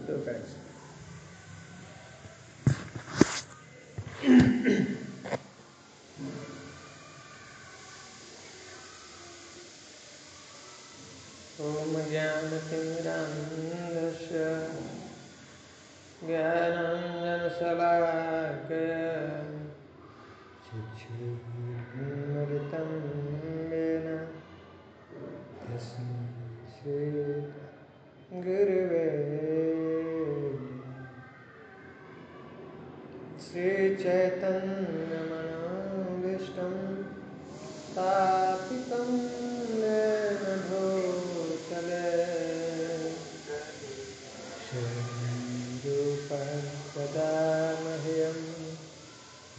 तो करेक्ट। ओम ज्ञानतिमिरान्धस्य ज्ञानाञ्जनशलाकया चक्षुरुन्मिलितं येन तस्मै श्रीगुरवे श्रीचैतन्यमनोभीष्टं स्थापितं येन भूतले स्वरूपः सदा मह्यं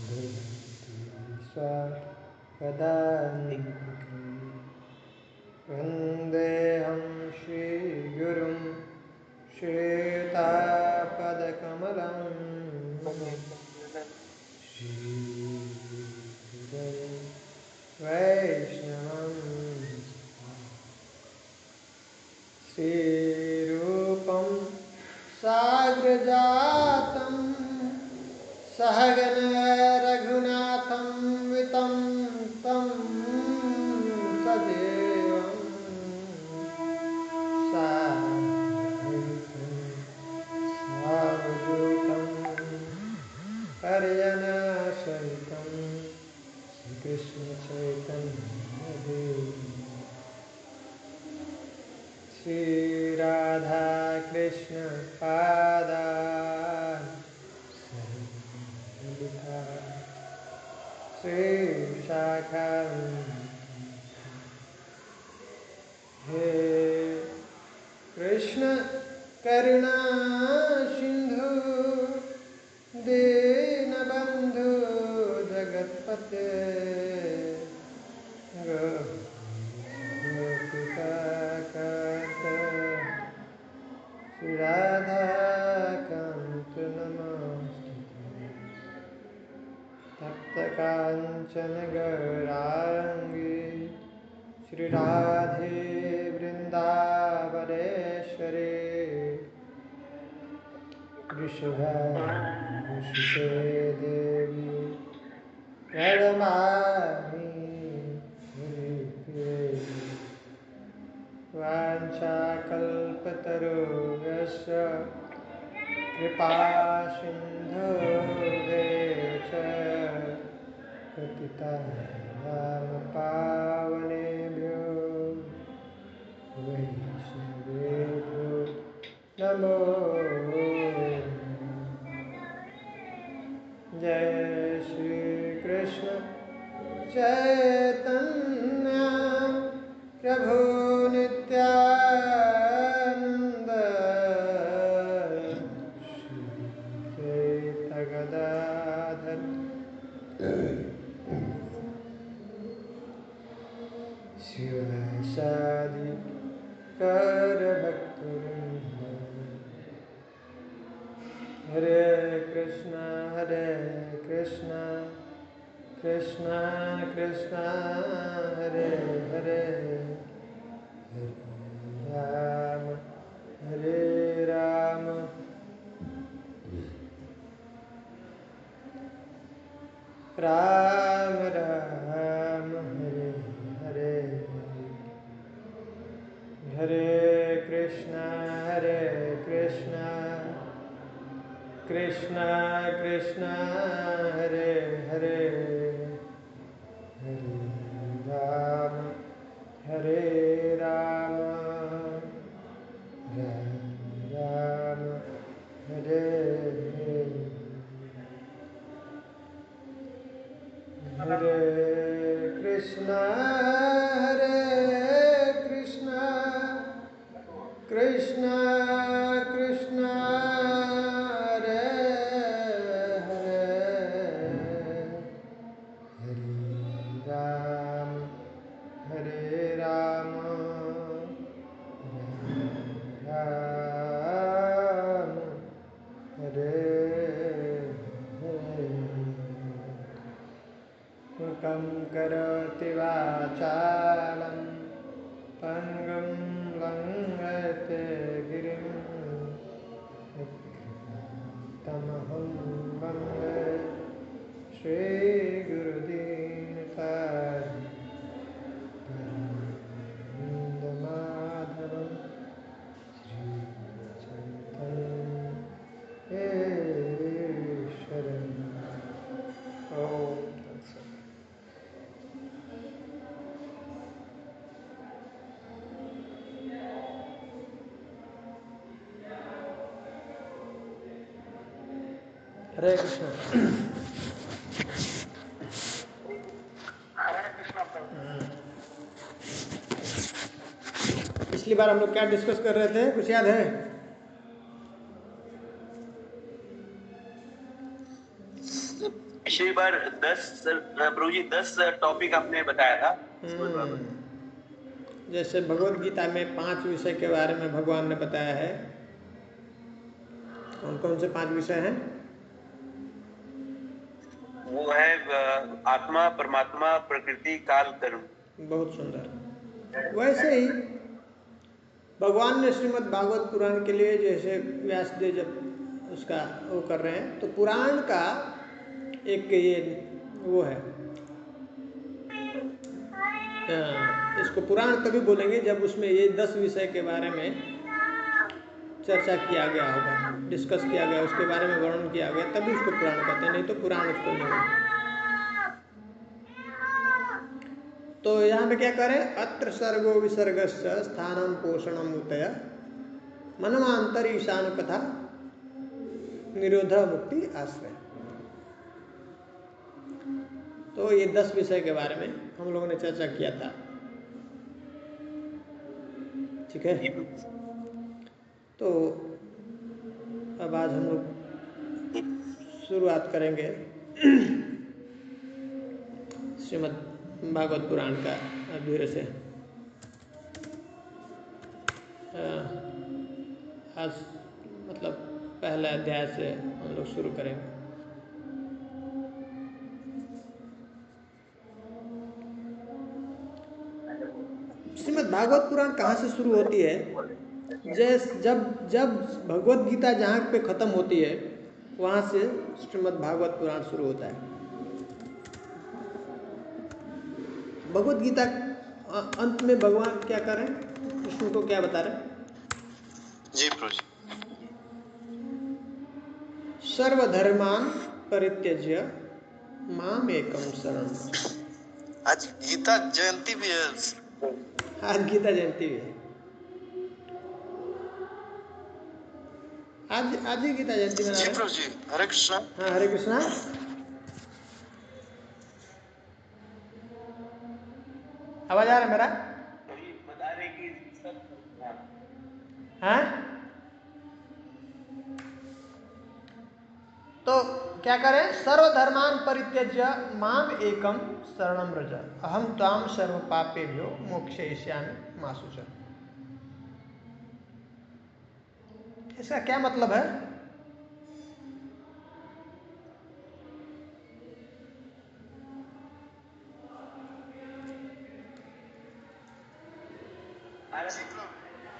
ददाति स्वपदान्तिकम् वन्देऽहं श्रीगुरुं श्रीयुतापदकमलं श्रीगुरवे वैष्णवं श्रीरूपं साग्रजातं सहगण रघुनाथं वितं तं सदेवं सावधूतं पर्यनसहितं श्रीकृष्णचैतन्यदेव श्रीराधाकृष्ण पादान् सहिता श्रीशाखान्वितं हे कृष्ण करुणा सिंधु दीनबंधु जगत्पते गोपिकाकान्त श्री राधाकान्त नमोस्तुते तप्तकाञ्चन गौराङ्गी श्री राधे वृन्दावनेश्वरी वृषभानुसुते देवी प्रणमामि हरिप्रिये वाञ्छाकल्पतरुभ्यश्च कृपासिन्धुभ्यश्च पतितानां पावनेभ्यो वैष्णवेभ्यो नमो जय श्री कृष्ण चैतन्य प्रभु नित्यानंद श्री अद्वैत गदाधर शिवासादि कर भक्तवृंद हरे कृष्णा कृष्णा कृष्णा हरे हरे हरे राम राम राम हरे हरे हरे कृष्णा कृष्णा कृष्णा हरे हरे हरे राम राम राम हरे हरे कृष्णा कृष्णा कृष्णा हरे हरे राम राम हरे मूकं करोति वाचालं पङ्गुं लङ्घयते गिरिं हरे कृष्ण। पिछली बार हम लोग क्या डिस्कस कर रहे थे, कुछ याद है? पिछली बार 10 प्रभु जी 10 टॉपिक आपने बताया था। जैसे भगवत गीता में 5 विषय के बारे में भगवान ने बताया है। कौन कौन से 5 विषय हैं? वो है आत्मा, परमात्मा, प्रकृति, काल, कर्म। बहुत सुंदर। वैसे ही भगवान ने श्रीमद् भागवत पुराण के लिए, जैसे व्यासदेव जब उसका वो कर रहे हैं, तो पुराण का एक ये वो है, इसको पुराण तभी बोलेंगे जब उसमें ये 10 विषय के बारे में चर्चा किया गया होगा, डिस्कस किया गया, उसके बारे में वर्णन किया गया, तभी उसको पुराण कहते हैं, नहीं तो पुराण उसको नहीं बोलते। तो यहाँ पे क्या करें? अत्र सर्गो विसर्गश्च स्थानम पोषणम उतय मनमांतर ईशान कथा निरोध मुक्ति आश्रय। तो ये 10 विषय के बारे में हम लोगों ने चर्चा किया था। ठीक है, तो अब आज हम लोग शुरुआत करेंगे श्रीमद् भागवत पुराण का धीरे से। आज मतलब पहला अध्याय से हम लोग शुरू करेंगे। श्रीमद् भागवत पुराण कहाँ से शुरू होती है? जब भगवत गीता जहाँ पे ख़त्म होती है, वहाँ से श्रीमद् भागवत पुराण शुरू होता है। भगवत गीता अंत में भगवान क्या कर रहे हैं, कृष्ण को क्या बता रहे हैं? जी प्रभु जी। सर्वधर्मान परित्यज्य माम एकम शरणं। आज गीता जयंती भी है। आज गीता जयंती भी है। आज ही गीता जयंती मना रहे हैं। जी प्रभु जी, हरे कृष्णा। हाँ, हरे कृष्णा। आवाज आ रहा है मेरा? बता रहे कि सब हाँ, तो क्या करें? सर्वधर्मान परित्यज्य माम एकम शरणं व्रज अहम त्वाम सर्व पापेभ्यो मोक्षयिष्यामि मा शुचः। इसका क्या मतलब है?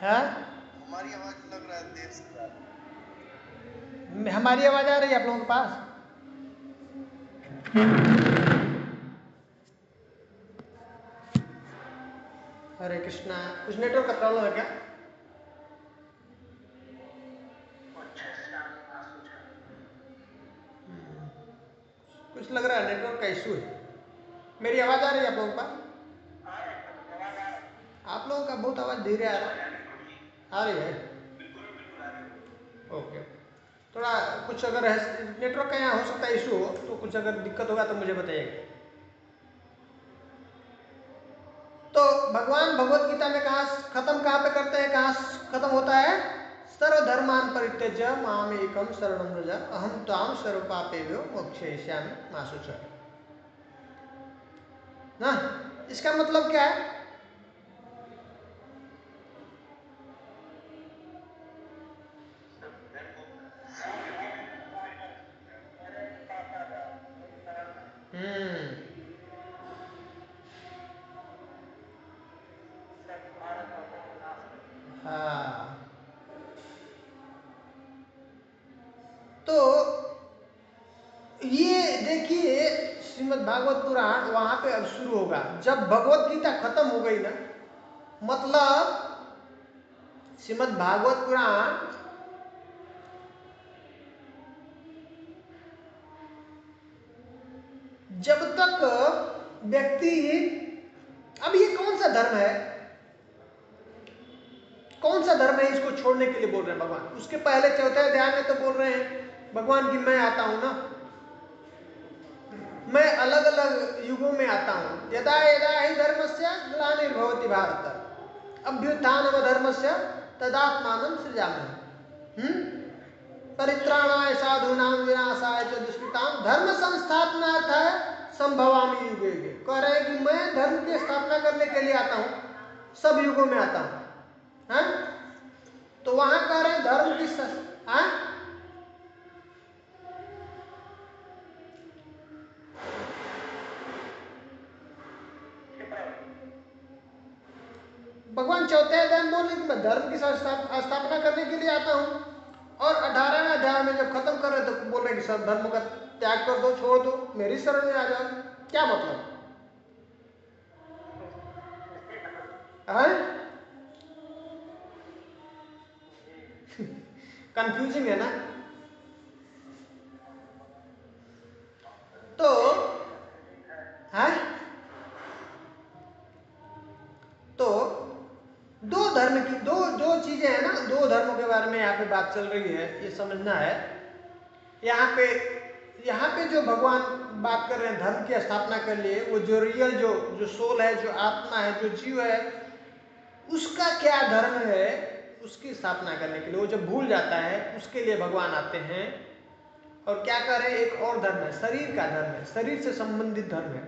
हाँ, हमारी आवाज लग रहा है देर से जा रही है। हमारी आवाज आ रही है आप लोगों के पास? हरे कृष्णा। कुछ नेटवर्क का प्रॉब्लम है क्या? कुछ लग रहा है नेटवर्क का इशू है। मेरी आवाज आ रही है आप लोगों के पास? आप लोगों का बहुत आवाज धीरे आ रहा है। आ रही है? ओके, थोड़ा कुछ अगर नेटवर्क का यहाँ हो सकता है इशू हो, तो कुछ अगर दिक्कत होगा तो मुझे बताइएगा। तो भगवान भगवत गीता में कहाँ पे करते हैं, कहाँ खत्म होता है? सर्वधर्मान परित्यज्य माम एकम शरणं व्रज अहम त्वाम सर्व पापेभ्यो मोक्षयिष्यामि मा शुचः। ना, इसका मतलब क्या है? हाँ, तो ये देखिए श्रीमद् भागवत पुराण वहां पे अब शुरू होगा जब भगवत गीता खत्म हो गई ना। मतलब श्रीमद् भागवत पुराण जब तक व्यक्ति, अब ये कौन सा धर्म है, कौन सा धर्म है इसको छोड़ने के लिए बोल रहे हैं भगवान? उसके पहले 4थे अध्याय में तो बोल रहे हैं भगवान की मैं आता हूं ना, मैं अलग अलग युगों में आता हूं। यदा यदा हि धर्मस्य ग्लानिर्भवति भारत अभ्युत्थानमधर्मस्य तदात्मानं सृजामि। परित्राणाय साधूनां विनाशाय च दुष्कृतां धर्म संस्थापनार्थाय संभवामि युगे युगे। कह रहे हैं कि मैं धर्म की स्थापना करने के लिए आता हूं, सब युगों में आता हूं। हैं? तो वहां कह रहे हैं धर्म की भगवान चौथे अध्याय में बोले कि मैं धर्म की स्थापना करने के लिए आता हूं, और 18वें अध्याय में जब खत्म कर रहे तो बोल रहे कि सब धर्म का त्याग कर दो, छोड़ दो, मेरी शरण में आ जाओ। क्या मतलब है? कंफ्यूजिंग है ना? तो है तो दो धर्म की दो चीजें हैं ना, दो धर्मों के बारे में यहाँ पे बात चल रही है, ये समझना है। यहाँ पे जो भगवान बात कर रहे हैं धर्म की स्थापना के लिए, वो जो रियल जो सोल है, जो आत्मा है, जो जीव है, उसका क्या धर्म है, उसकी स्थापना करने के लिए, वो जब भूल जाता है उसके लिए भगवान आते हैं। और क्या कर रहे हैं, एक और धर्म है, शरीर का धर्म है, शरीर से संबंधित धर्म है?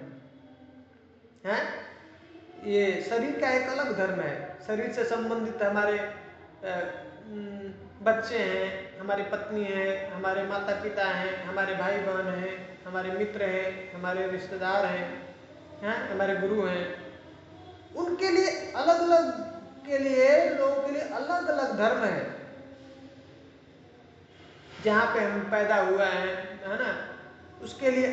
ये शरीर का एक अलग धर्म है। शरीर से संबंधित हमारे बच्चे हैं, हमारी पत्नी है, हमारे माता पिता हैं, हमारे भाई बहन हैं, हमारे मित्र हैं, हमारे रिश्तेदार हैं, हमारे गुरु हैं। उनके लिए अलग अलग के लिए लोगों के लिए अलग अलग धर्म है। जहाँ पे हम पैदा हुआ है ना, उसके लिए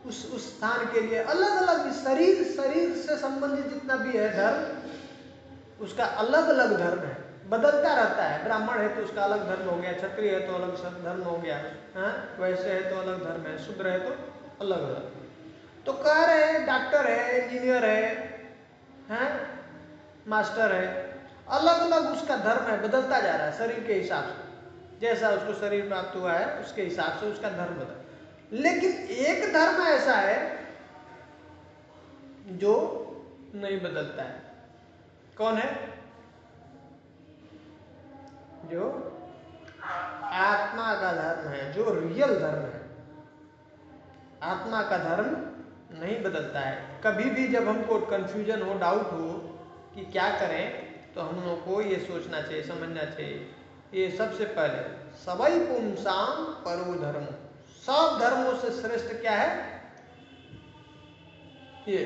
उस स्थान के लिए अलग अलग शरीर से संबंधित जितना भी है धर्म, उसका अलग अलग धर्म है, बदलता रहता है। ब्राह्मण है तो उसका अलग धर्म हो गया, क्षत्रिय है तो अलग धर्म हो गया, वैश्य है तो अलग धर्म है, शूद्र है तो अलग अलग। तो कह रहे हैं डॉक्टर है, इंजीनियर है, मास्टर है, अलग अलग उसका धर्म है, बदलता जा रहा है शरीर के हिसाब से। जैसा उसको शरीर प्राप्त हुआ है उसके हिसाब से उसका धर्म बदल। लेकिन एक धर्म ऐसा है जो नहीं बदलता है। कौन है? जो आत्मा का धर्म है, जो रियल धर्म है। आत्मा का धर्म नहीं बदलता है। कभी भी जब हमको कंफ्यूजन हो, डाउट हो कि क्या करें, तो हम लोग को ये सोचना चाहिए, समझना चाहिए, ये सबसे पहले सबई पुंसाम परो धर्म, सब धर्मों से श्रेष्ठ क्या है? ये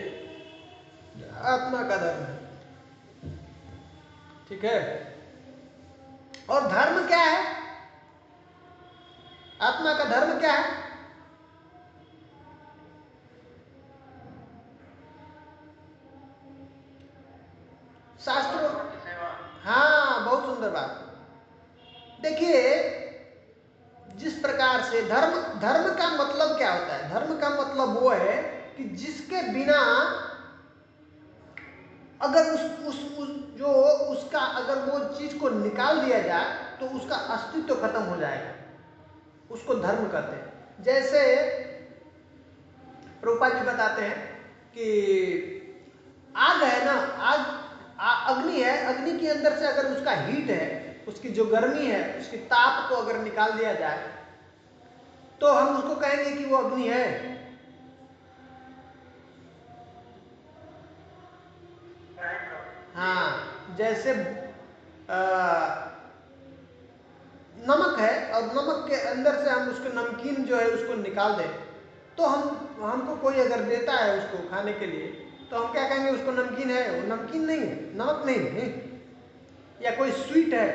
आत्मा का धर्म है। ठीक है? और धर्म क्या है? आत्मा का धर्म क्या है? शास्त्रों, हाँ, बहुत सुंदर बात। देखिए, जिस प्रकार से धर्म का मतलब क्या होता है? धर्म का मतलब वो है कि जिसके बिना अगर उसका अगर वो चीज को निकाल दिया जाए तो उसका अस्तित्व खत्म हो जाएगा, उसको धर्म कहते हैं। जैसे रूपा जी बताते हैं कि आग है ना, अग्नि है, अग्नि के अंदर से अगर उसका हीट है, उसकी जो गर्मी है, उसकी ताप को अगर निकाल दिया जाए तो हम उसको कहेंगे कि वो अग्नि है। हाँ, जैसे नमक है और नमक के अंदर से हम उसको नमकीन जो है उसको निकाल दें, तो हमको कोई अगर देता है उसको खाने के लिए, तो हम क्या कहेंगे? उसको नमकीन है। वो नमकीन नहीं है, नमक नहीं है। या कोई स्वीट है,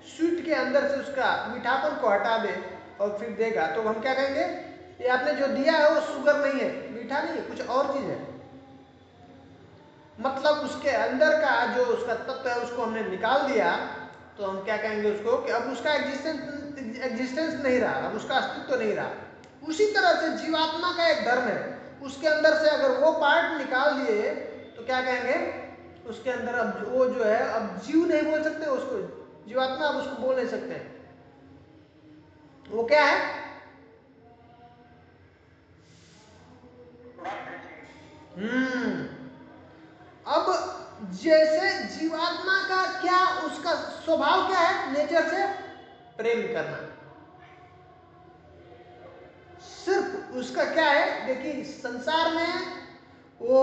स्वीट के अंदर से उसका मीठापन को हटा दे और फिर देगा, तो हम क्या कहेंगे? ये आपने जो दिया है वो शुगर नहीं है, मीठा नहीं है, कुछ और चीज है। मतलब उसके अंदर का जो उसका तत्व है उसको हमने निकाल दिया, तो हम क्या कहेंगे उसको? कि अब उसका एग्जिस्टेंस नहीं रहा, अब उसका अस्तित्व नहीं रहा। उसी तरह से जीवात्मा का एक धर्म है, उसके अंदर से अगर वो पार्ट निकाल दिए तो क्या कहेंगे? उसके अंदर अब वो जो है, अब जीव नहीं बोल सकते उसको, जीवात्मा अब उसको बोल नहीं सकते। वो क्या है? अब जैसे जीवात्मा का क्या, उसका स्वभाव क्या है, नेचर से प्रेम करना। सिर्फ उसका क्या है, देखिए संसार में वो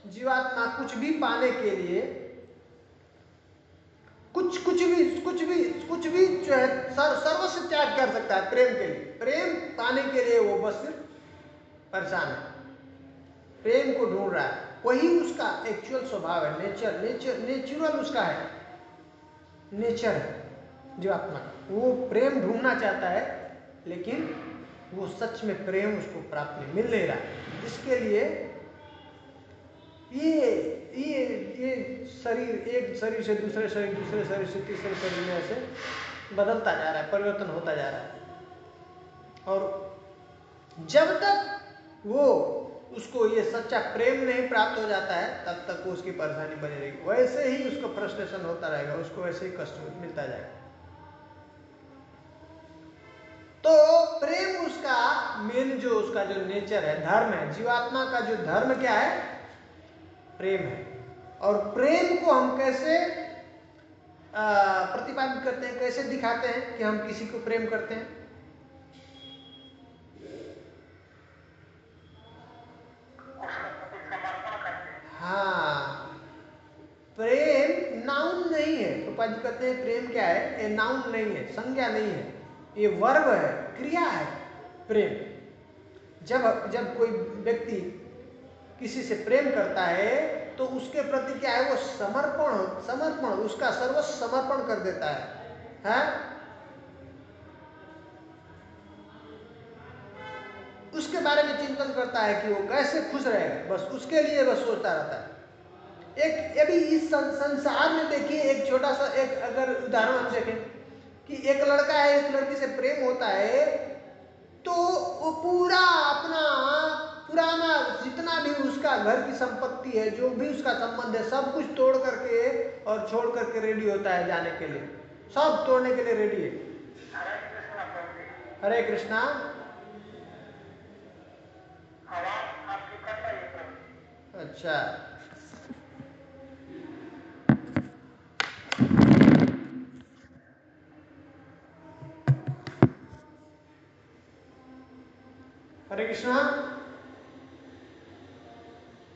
जीवात्मा कुछ भी पाने के लिए कुछ भी जो है सर्वस्व त्याग कर सकता है प्रेम के लिए। प्रेम पाने के लिए वो बस सिर्फ परेशान है, प्रेम को ढूंढ रहा है, वही उसका एक्चुअल स्वभाव है, नेचुरल उसका है, नेचर है जीवात्मा का। वो प्रेम ढूंढना चाहता है, लेकिन वो सच में प्रेम उसको प्राप्त नहीं, मिल नहीं रहा। इसके लिए ये शरीर, एक शरीर से दूसरे शरीर, दूसरे शरीर से तीसरे शरीर में ऐसे बदलता जा रहा है, परिवर्तन होता जा रहा है। और जब तक वो उसको ये सच्चा प्रेम नहीं प्राप्त हो जाता है, तब तक वो उसकी परेशानी बनी रहेगी। वैसे ही उसको फ्रस्ट्रेशन होता रहेगा, उसको वैसे ही कष्ट मिलता जाएगा। तो प्रेम उसका मेन, जो उसका जो नेचर है, धर्म है, जीवात्मा का जो धर्म क्या है, प्रेम है। और प्रेम को हम कैसे प्रतिपादित करते हैं, कैसे दिखाते हैं कि हम किसी को प्रेम करते हैं? हाँ, प्रेम नाउन नहीं है। रूपा जी कहते हैं प्रेम क्या है, ये नाउन नहीं है, संज्ञा नहीं है, ये वर्ब है, क्रिया है प्रेम। जब कोई व्यक्ति किसी से प्रेम करता है तो उसके प्रति क्या है, वो समर्पण उसका सर्वस्व समर्पण कर देता है? उसके बारे में चिंतन करता है कि वो कैसे खुश रहेगा, बस उसके लिए बस सोचता रहता है। एक अभी इस संसार में देखिए, एक छोटा सा एक अगर उदाहरण हम देखें कि एक लड़का है, एक लड़की से प्रेम होता है, तो वो पूरा अपना पुराना जितना भी उसका घर की संपत्ति है, जो भी उसका संबंध है, सब कुछ तोड़ करके और छोड़ करके रेडी होता है जाने के लिए, सब तोड़ने के लिए रेडी है। हरे कृष्णा। अच्छा, हरे कृष्णा,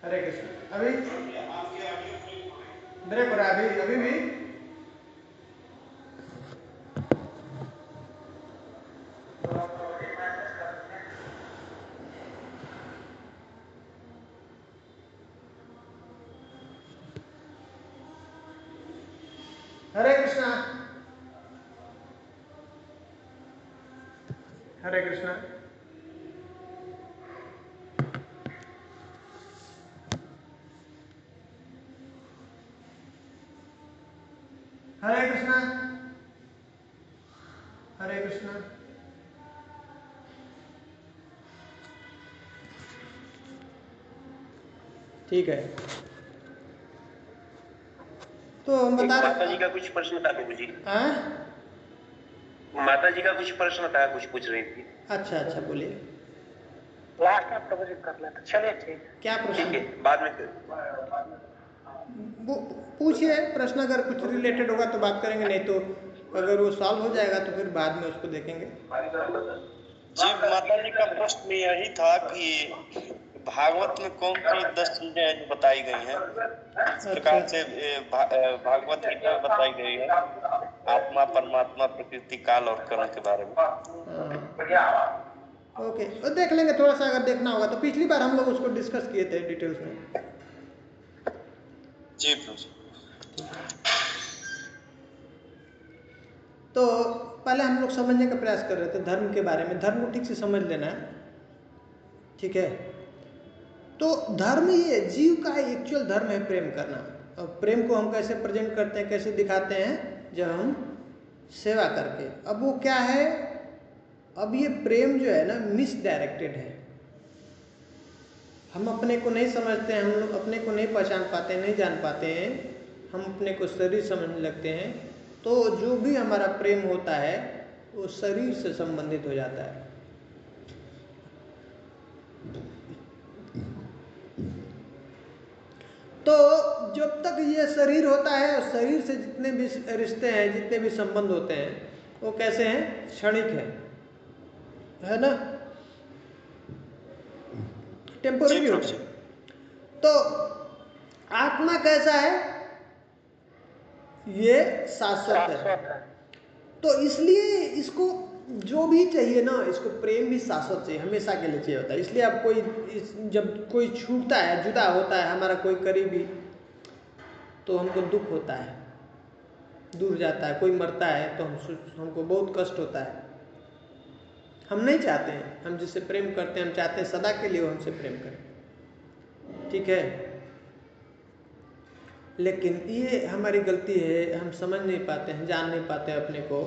हरे कृष्णा। अभी ब्रेक हो रहा है, अभी भी हरे कृष्णा, हरे कृष्णा। हरे कृष्णा, हरे कृष्णा। ठीक है, तो हम बता रहे, माता जी का कुछ प्रश्न था प्रभु जी। माता जी का कुछ प्रश्न था, कुछ पूछ रही थी। अच्छा अच्छा, बोलिए। लास्ट में प्रभु जी कर लेते, चलिए ठीक। क्या प्रश्न? ठीक है, बाद में पूछिए प्रश्न, अगर कुछ रिलेटेड होगा तो बात करेंगे, नहीं तो अगर वो सॉल्व हो जाएगा तो फिर बाद में उसको देखेंगे। जी, माता जी का प्रश्न यही था कि भागवत में कौन सी 10 चीजें जो बताई गई हैं, इस प्रकार से भागवत गीता में बताई गई है, आत्मा, परमात्मा, प्रकृति, काल और कर्म के बारे में। ओके, तो देख लेंगे, थोड़ा सा अगर देखना होगा तो। पिछली बार हम लोग उसको डिस्कस किए थे डिटेल्स में। जी प्रभु। तो पहले हम लोग समझने का प्रयास कर रहे थे धर्म के बारे में। धर्म को ठीक से समझ लेना है, ठीक है? तो धर्म, ये जीव का एक्चुअल धर्म है प्रेम करना। और प्रेम को हम कैसे प्रेजेंट करते हैं, कैसे दिखाते हैं? जब हम सेवा करके। अब वो क्या है, अब ये प्रेम जो है ना, मिसडायरेक्टेड है। हम अपने को नहीं समझते हैं, हम लोग अपने को नहीं पहचान पाते हैं, नहीं जान पाते हैं, हम अपने को शरीर समझने लगते हैं। तो जो भी हमारा प्रेम होता है वो शरीर से संबंधित हो जाता है। तो जब तक ये शरीर होता है और शरीर से जितने भी रिश्ते हैं, जितने भी संबंध होते हैं, वो कैसे हैं? क्षणिक है ना, टेम्पोररी होता है। तो आत्मा कैसा है? ये शाश्वत है। तो इसलिए इसको जो भी चाहिए ना, इसको प्रेम भी शाश्वत चाहिए, हमेशा के लिए चाहिए होता है। इसलिए अब जब कोई छूटता है, जुदा होता है हमारा कोई करीबी, तो हमको दुख होता है, दूर जाता है। कोई मरता है तो हमको बहुत कष्ट होता है। हम नहीं चाहते हैं, हम जिससे प्रेम करते हैं हम चाहते हैं सदा के लिए वो हमसे प्रेम करें, ठीक है। लेकिन ये हमारी गलती है, हम समझ नहीं पाते हैं, जान नहीं पाते अपने को।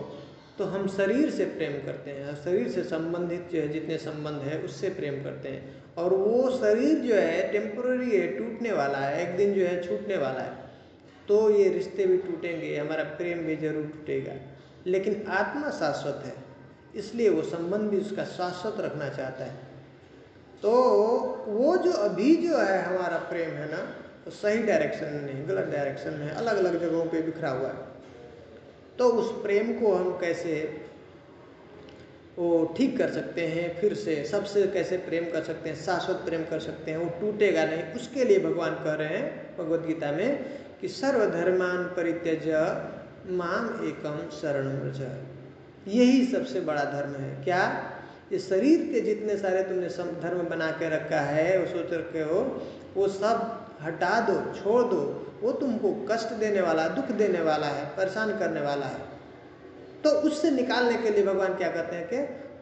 तो हम शरीर से प्रेम करते हैं, शरीर से संबंधित जो है जितने संबंध है उससे प्रेम करते हैं। और वो शरीर जो है टेम्पोररी है, टूटने वाला है, एक दिन जो है छूटने वाला है। तो ये रिश्ते भी टूटेंगे, हमारा प्रेम भी जरूर टूटेगा। लेकिन आत्मा शाश्वत है, इसलिए वो संबंध भी उसका शाश्वत रखना चाहता है। तो वो जो अभी जो है हमारा प्रेम है ना, तो सही डायरेक्शन में नहीं, गलत डायरेक्शन में, अलग अलग जगहों पे बिखरा हुआ है। तो उस प्रेम को हम कैसे वो ठीक कर सकते हैं, फिर से सबसे कैसे प्रेम कर सकते हैं, शाश्वत प्रेम कर सकते हैं, वो टूटेगा नहीं। उसके लिए भगवान कह रहे हैं भगवद गीता में कि सर्वधर्मान परित्यज्य माम एकम शरणं व्रज। यही सबसे बड़ा धर्म है। क्या? ये शरीर के जितने सारे तुमने धर्म बना के रखा है, वो सोच रखे हो, वो सब हटा दो, छोड़ दो। वो तुमको कष्ट देने वाला, दुख देने वाला है, परेशान करने वाला है। तो उससे निकालने के लिए भगवान क्या कहते हैं कि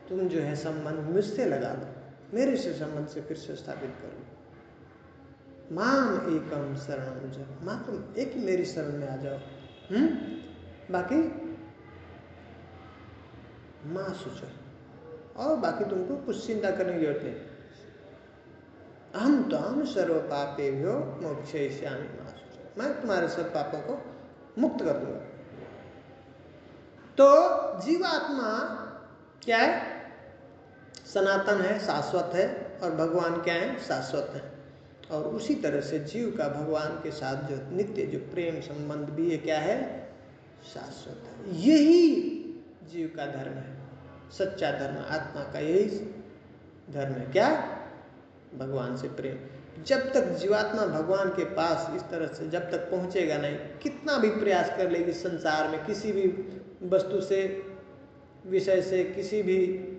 तुम जो है संबंध मुझसे लगा दो, मेरे से संबंध से फिर से स्थापित करो। माम एकम शरणं व्रज, माँ तुम एक मेरी शरण में आ जाओ। बाकी माँ शुचः, और बाकी तुमको कुछ चिंता करने की जरूरत नहीं। अहम त्वां सर्व पापेभ्यो मोक्षयिष्यामि मा शुचः, मैं तुम्हारे सब पापों को मुक्त कर दूंगा। तो जीवात्मा क्या है? सनातन है, शाश्वत है। और भगवान क्या है? शाश्वत है। और उसी तरह से जीव का भगवान के साथ जो नित्य जो प्रेम संबंध भी है, क्या है? शाश्वत है। यही जीव का धर्म है, सच्चा धर्म। आत्मा का यही धर्म है। क्या? भगवान से प्रेम। जब तक जीवात्मा भगवान के पास इस तरह से जब तक पहुंचेगा नहीं, कितना भी प्रयास कर लेगी संसार में, किसी भी वस्तु से, विषय से, किसी भी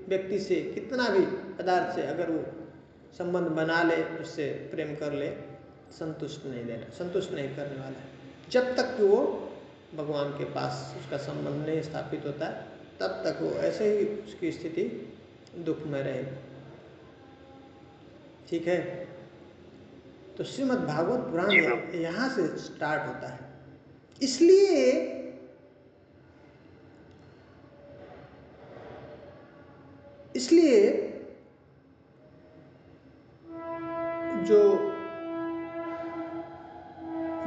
व्यक्ति से, कितना भी पदार्थ से अगर वो संबंध बना ले, उससे प्रेम कर ले, संतुष्ट नहीं करने वाला है। जब तक कि वो भगवान के पास उसका संबंध नहीं स्थापित होता है, तब तक वो ऐसे ही उसकी स्थिति दुख में रहेगी। ठीक है। तो श्रीमद् भागवत पुराण यहाँ से स्टार्ट होता है। इसलिए जो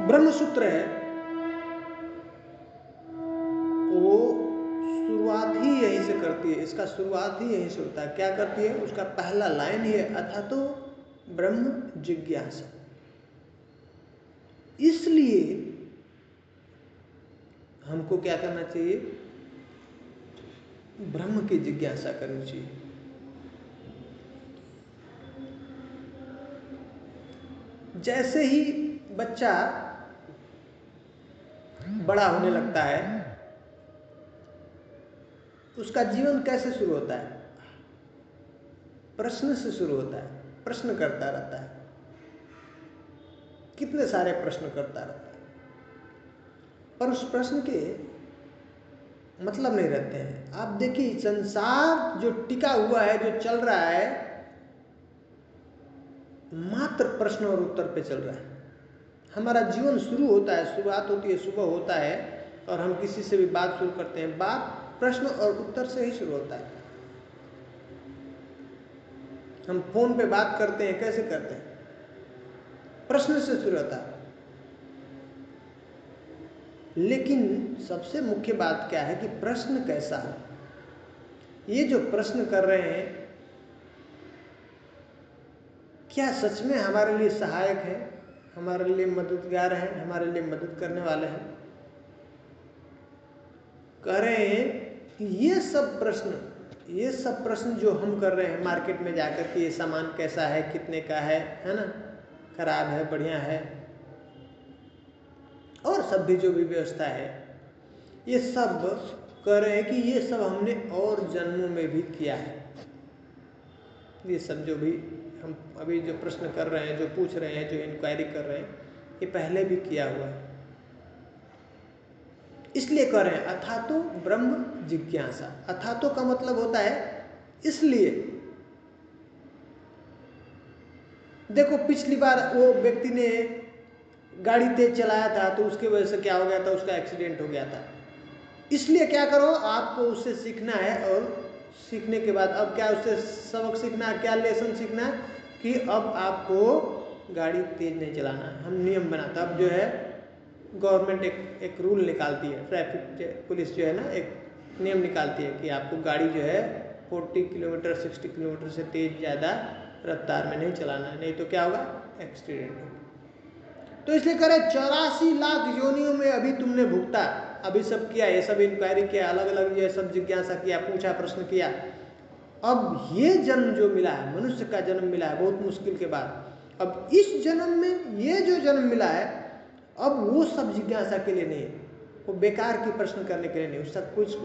ब्रह्मसूत्र है वो शुरुआत ही यहीं से करती है। इसका शुरुआत ही यहीं से होता है। क्या करती है? उसका पहला लाइन ही है, अथातो ब्रह्म जिज्ञासा। इसलिए हमको क्या करना चाहिए? ब्रह्म की जिज्ञासा करनी चाहिए। जैसे ही बच्चा बड़ा होने लगता है, उसका जीवन कैसे शुरू होता है? प्रश्न से शुरू होता है। प्रश्न करता रहता है, कितने सारे प्रश्न करता रहता है, पर उस प्रश्न के मतलब नहीं रहते हैं। आप देखिए, संसार जो टिका हुआ है, जो चल रहा है, मात्र प्रश्न और उत्तर पे चल रहा है। हमारा जीवन शुरू होता है, शुरुआत होती है, सुबह होता है, और हम किसी से भी बात शुरू करते हैं, बात प्रश्न और उत्तर से ही शुरू होता है। हम फोन पे बात करते हैं, कैसे करते हैं? प्रश्न से शुरू होता है। लेकिन सबसे मुख्य बात क्या है कि प्रश्न कैसा है? ये जो प्रश्न कर रहे हैं, क्या सच में हमारे लिए सहायक है? हमारे लिए मददगार हैं, हमारे लिए मदद करने वाले हैं। कह रहे हैं कि ये सब प्रश्न जो हम कर रहे हैं मार्केट में जाकर के, ये सामान कैसा है, कितने का है ना, खराब है, बढ़िया है, और सब भी जो भी व्यवस्था है, ये सब कह रहे हैं कि ये सब हमने और जन्मों में भी किया है। ये सब जो भी हम अभी जो प्रश्न कर रहे हैं, जो पूछ रहे हैं, जो इंक्वायरी कर रहे हैं, ये पहले भी किया हुआ है। इसलिए कह रहे हैं अथातो ब्रह्म जिज्ञासा। अथातो का मतलब होता है इसलिए। देखो पिछली बार वो व्यक्ति ने गाड़ी तेज चलाया था तो उसकी वजह से क्या हो गया था, उसका एक्सीडेंट हो गया था। इसलिए क्या करो, आपको उससे सीखना है, और सीखने के बाद अब क्या उससे सबक सीखना है, क्या लेसन सीखना है कि अब आपको गाड़ी तेज नहीं चलाना है। हम नियम बनाते, अब जो है गवर्नमेंट एक रूल निकालती है, ट्रैफिक पुलिस जो है ना, एक नियम निकालती है कि आपको गाड़ी जो है 40 किलोमीटर 60 किलोमीटर से तेज ज़्यादा रफ्तार में नहीं चलाना है, नहीं तो क्या होगा, एक्सीडेंट होगा। तो इसलिए कह रहे 84 लाख योनियों में अभी तुमने भुगता, अभी सब किया, ये सब इंक्वायरी किया, अलग अलग ये सब जिज्ञासा किया, पूछा, प्रश्न किया। अब ये जन्म जो मिला है, मनुष्य का जन्म मिला है बहुत मुश्किल के बाद, अब इस जन्म में ये जो जन्म मिला है, अब वो सब जिज्ञासा के लिए नहीं, वो बेकार की प्रश्न करने के लिए नहीं,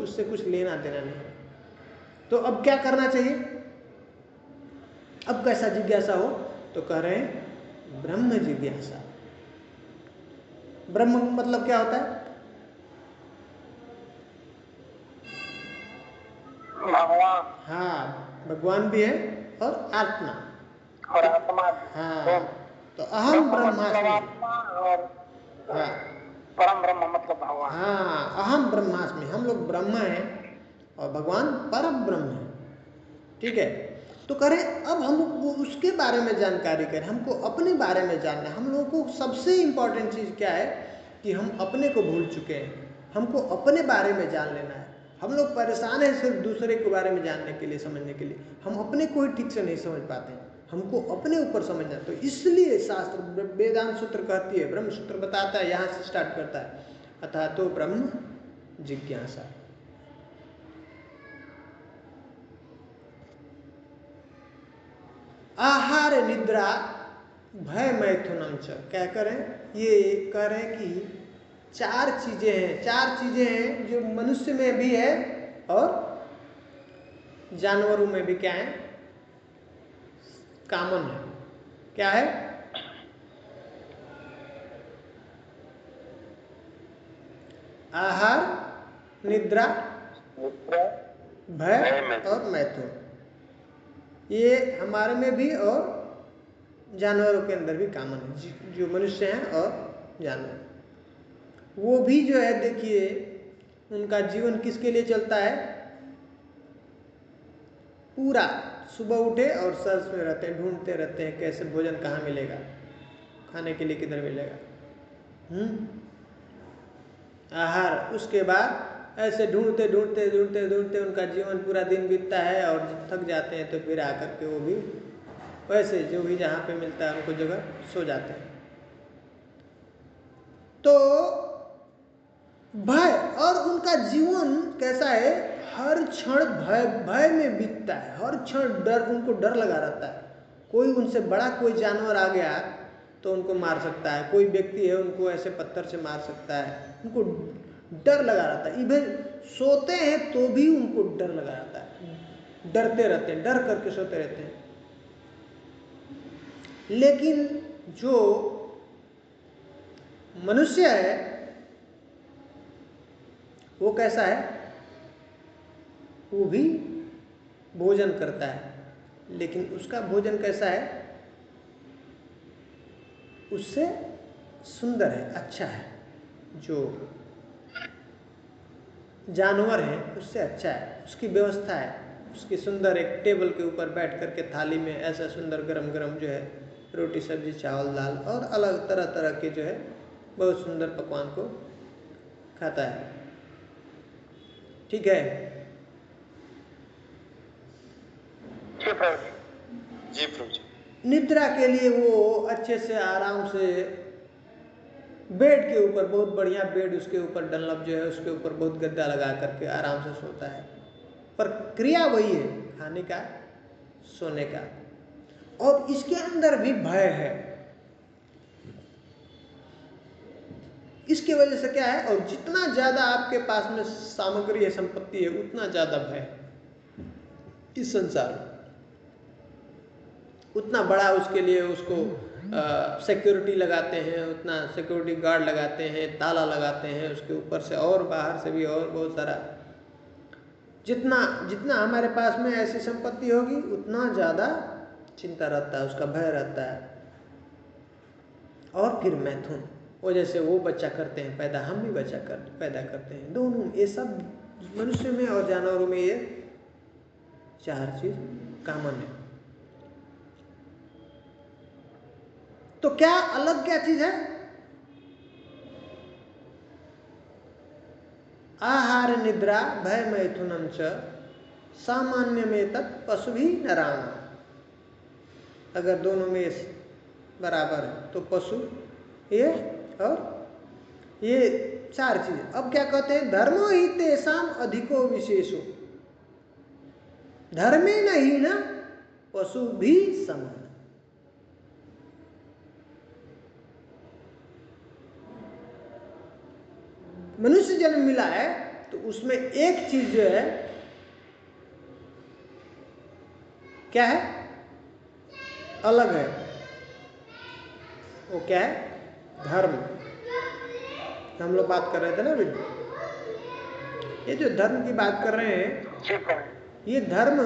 उससे कुछ लेना देना नहीं। तो अब क्या करना चाहिए, अब कैसा जिज्ञासा हो, तो कह रहे हैं ब्रह्म जिज्ञासा। ब्रह्म मतलब क्या होता है, भगवान। हाँ, भगवान भी है और आत्मा और आत्मा। हाँ, तो अहम ब्रह्मास्मि। हाँ, परम ब्रह्म मतलब भगवान। हाँ, अहम ब्रह्मास्मि, हम लोग ब्रह्म हैं और भगवान परम ब्रह्म है। ठीक है, तो करें अब हम वो उसके बारे में जानकारी करें, हमको अपने बारे में जानना है। हम लोगों को सबसे इम्पोर्टेंट चीज़ क्या है कि हम अपने को भूल चुके हैं, हमको अपने बारे में जान लेना है। हम लोग परेशान हैं सिर्फ दूसरे के बारे में जानने के लिए, समझने के लिए, हम अपने को ही ठीक से नहीं समझ पाते हैं, हमको अपने ऊपर समझना। तो इसलिए शास्त्र वेदांत सूत्र कहती है, ब्रह्म सूत्र बताता है, यहाँ से स्टार्ट करता है, अतः तो ब्रह्म जिज्ञासा। आहार निद्रा भय मैथुनम च, क्या करें, ये कह रहे हैं कि चार चीजें हैं जो मनुष्य में भी है और जानवरों में भी क्या है, कॉमन है। क्या है, आहार, निद्रा, भय और मैथुन। ये हमारे में भी और जानवरों के अंदर भी कॉमन है, जो मनुष्य हैं और जानवर। वो भी जो है देखिए, उनका जीवन किसके लिए चलता है, पूरा सुबह उठे और सर्च में रहते हैं, ढूंढते रहते हैं कैसे भोजन कहाँ मिलेगा, खाने के लिए किधर मिलेगा, आहार। उसके बाद ऐसे ढूंढते ढूंढते ढूंढते ढूंढते उनका जीवन पूरा दिन बीतता है और थक जाते हैं, तो फिर आकर के वो भी वैसे जो भी जहाँ पे मिलता है उनको जगह सो जाते हैं। तो भय, और उनका जीवन कैसा है, हर क्षण भय में बीतता है, हर क्षण डर, उनको डर लगा रहता है। कोई उनसे बड़ा कोई जानवर आ गया तो उनको मार सकता है, कोई व्यक्ति है उनको ऐसे पत्थर से मार सकता है, उनको डर लगा रहता है। इवन सोते हैं तो भी उनको डर लगा रहता है, डरते रहते हैं, डर करके सोते रहते हैं। लेकिन जो मनुष्य है वो कैसा है, वो भी भोजन करता है, लेकिन उसका भोजन कैसा है, उससे सुंदर है, अच्छा है। जो जानवर है उससे अच्छा है, उसकी व्यवस्था है, उसकी सुंदर एक टेबल के ऊपर बैठ करके थाली में ऐसा सुंदर गरम गरम जो है रोटी सब्जी चावल दाल और अलग तरह तरह के जो है बहुत सुंदर पकवान को खाता है। ठीक है, जी प्रभु जी। जी प्रभु जी। निद्रा के लिए वो अच्छे से आराम से बेड के ऊपर, बहुत बढ़िया बेड, उसके ऊपर डनलप जो है उसके ऊपर बहुत गद्दा लगा करके आराम से सोता है, पर क्रिया वही है, खाने का, सोने का। और इसके अंदर भी भय है। इसकी वजह से क्या है, और जितना ज्यादा आपके पास में सामग्री है, संपत्ति है, उतना ज्यादा भय है इस संसार में, उतना बड़ा उसके लिए उसको सिक्योरिटी लगाते हैं, उतना सिक्योरिटी गार्ड लगाते हैं, ताला लगाते हैं उसके ऊपर से और बाहर से भी, और बहुत सारा। जितना जितना हमारे पास में ऐसी संपत्ति होगी उतना ज़्यादा चिंता रहता है, उसका भय रहता है। और फिर मैथुन, वो जैसे वो बच्चा करते हैं पैदा, हम भी पैदा करते हैं, दोनों ये सब मनुष्य में और जानवरों में ये चार चीज कॉमन है। तो क्या अलग क्या चीज है? आहार निद्रा भय मैथुनम च सामान्य में तत् पशु भी नराणाम। अगर दोनों में बराबर है तो पशु ये और ये चार चीज। अब क्या कहते हैं, धर्मो ही तेषाम अधिको विशेषो धर्मे नहीं न पशु भी समान। मनुष्य जन्म मिला है तो उसमें एक चीज जो है क्या है, अलग है, वो क्या है, धर्म। हम लोग बात कर रहे थे ना अभी, ये जो धर्म की बात कर रहे हैं, ये धर्म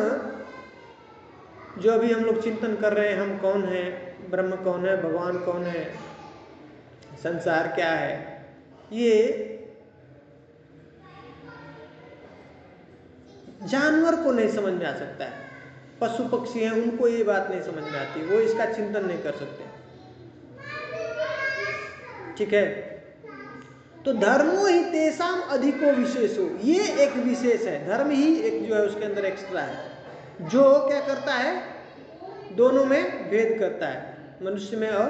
जो अभी हम लोग चिंतन कर रहे हैं, हम कौन है, ब्रह्म कौन है, भगवान कौन है, संसार क्या है, ये जानवर को नहीं समझ में आ सकता है। पशु पक्षी हैं उनको ये बात नहीं समझ में आती, वो इसका चिंतन नहीं कर सकते। ठीक है, तो धर्मो ही तेषाम अधिको विशेषो, ये एक विशेष है, धर्म ही एक जो है उसके अंदर एक्स्ट्रा है, जो क्या करता है, दोनों में भेद करता है, मनुष्य में और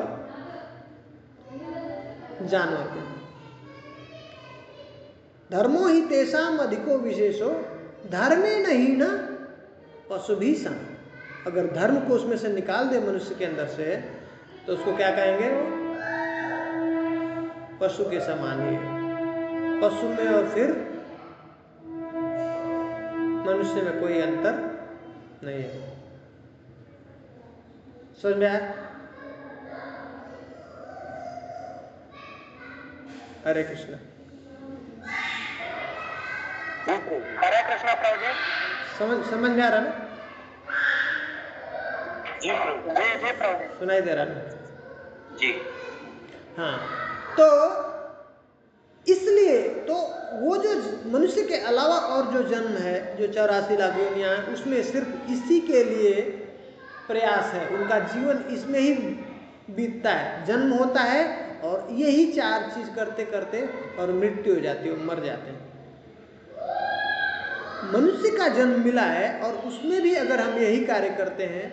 जानवर में। धर्मो ही तेषाम अधिको विशेषो धर्मे नहीं ना पशु भी सम। अगर धर्म को उसमें से निकाल दे मनुष्य के अंदर से तो उसको क्या कहेंगे, पशु के समान ही है। पशु में और फिर मनुष्य में कोई अंतर नहीं है। समझ में आया? हरे कृष्ण। हरे कृष्णा प्रभु जी। समझ में आ रहा ना? जी प्रभु। जी प्रभु। सुनाई दे रहा ना? जी हाँ, तो इसलिए तो वो जो मनुष्य के अलावा और जो जन्म है, जो 84 लाख योनियां हैं, उसमें सिर्फ इसी के लिए प्रयास है, उनका जीवन इसमें ही बीतता है। जन्म होता है और यही चार चीज करते करते और मृत्यु हो जाती है, मर जाते हैं। मनुष्य का जन्म मिला है और उसमें भी अगर हम यही कार्य करते हैं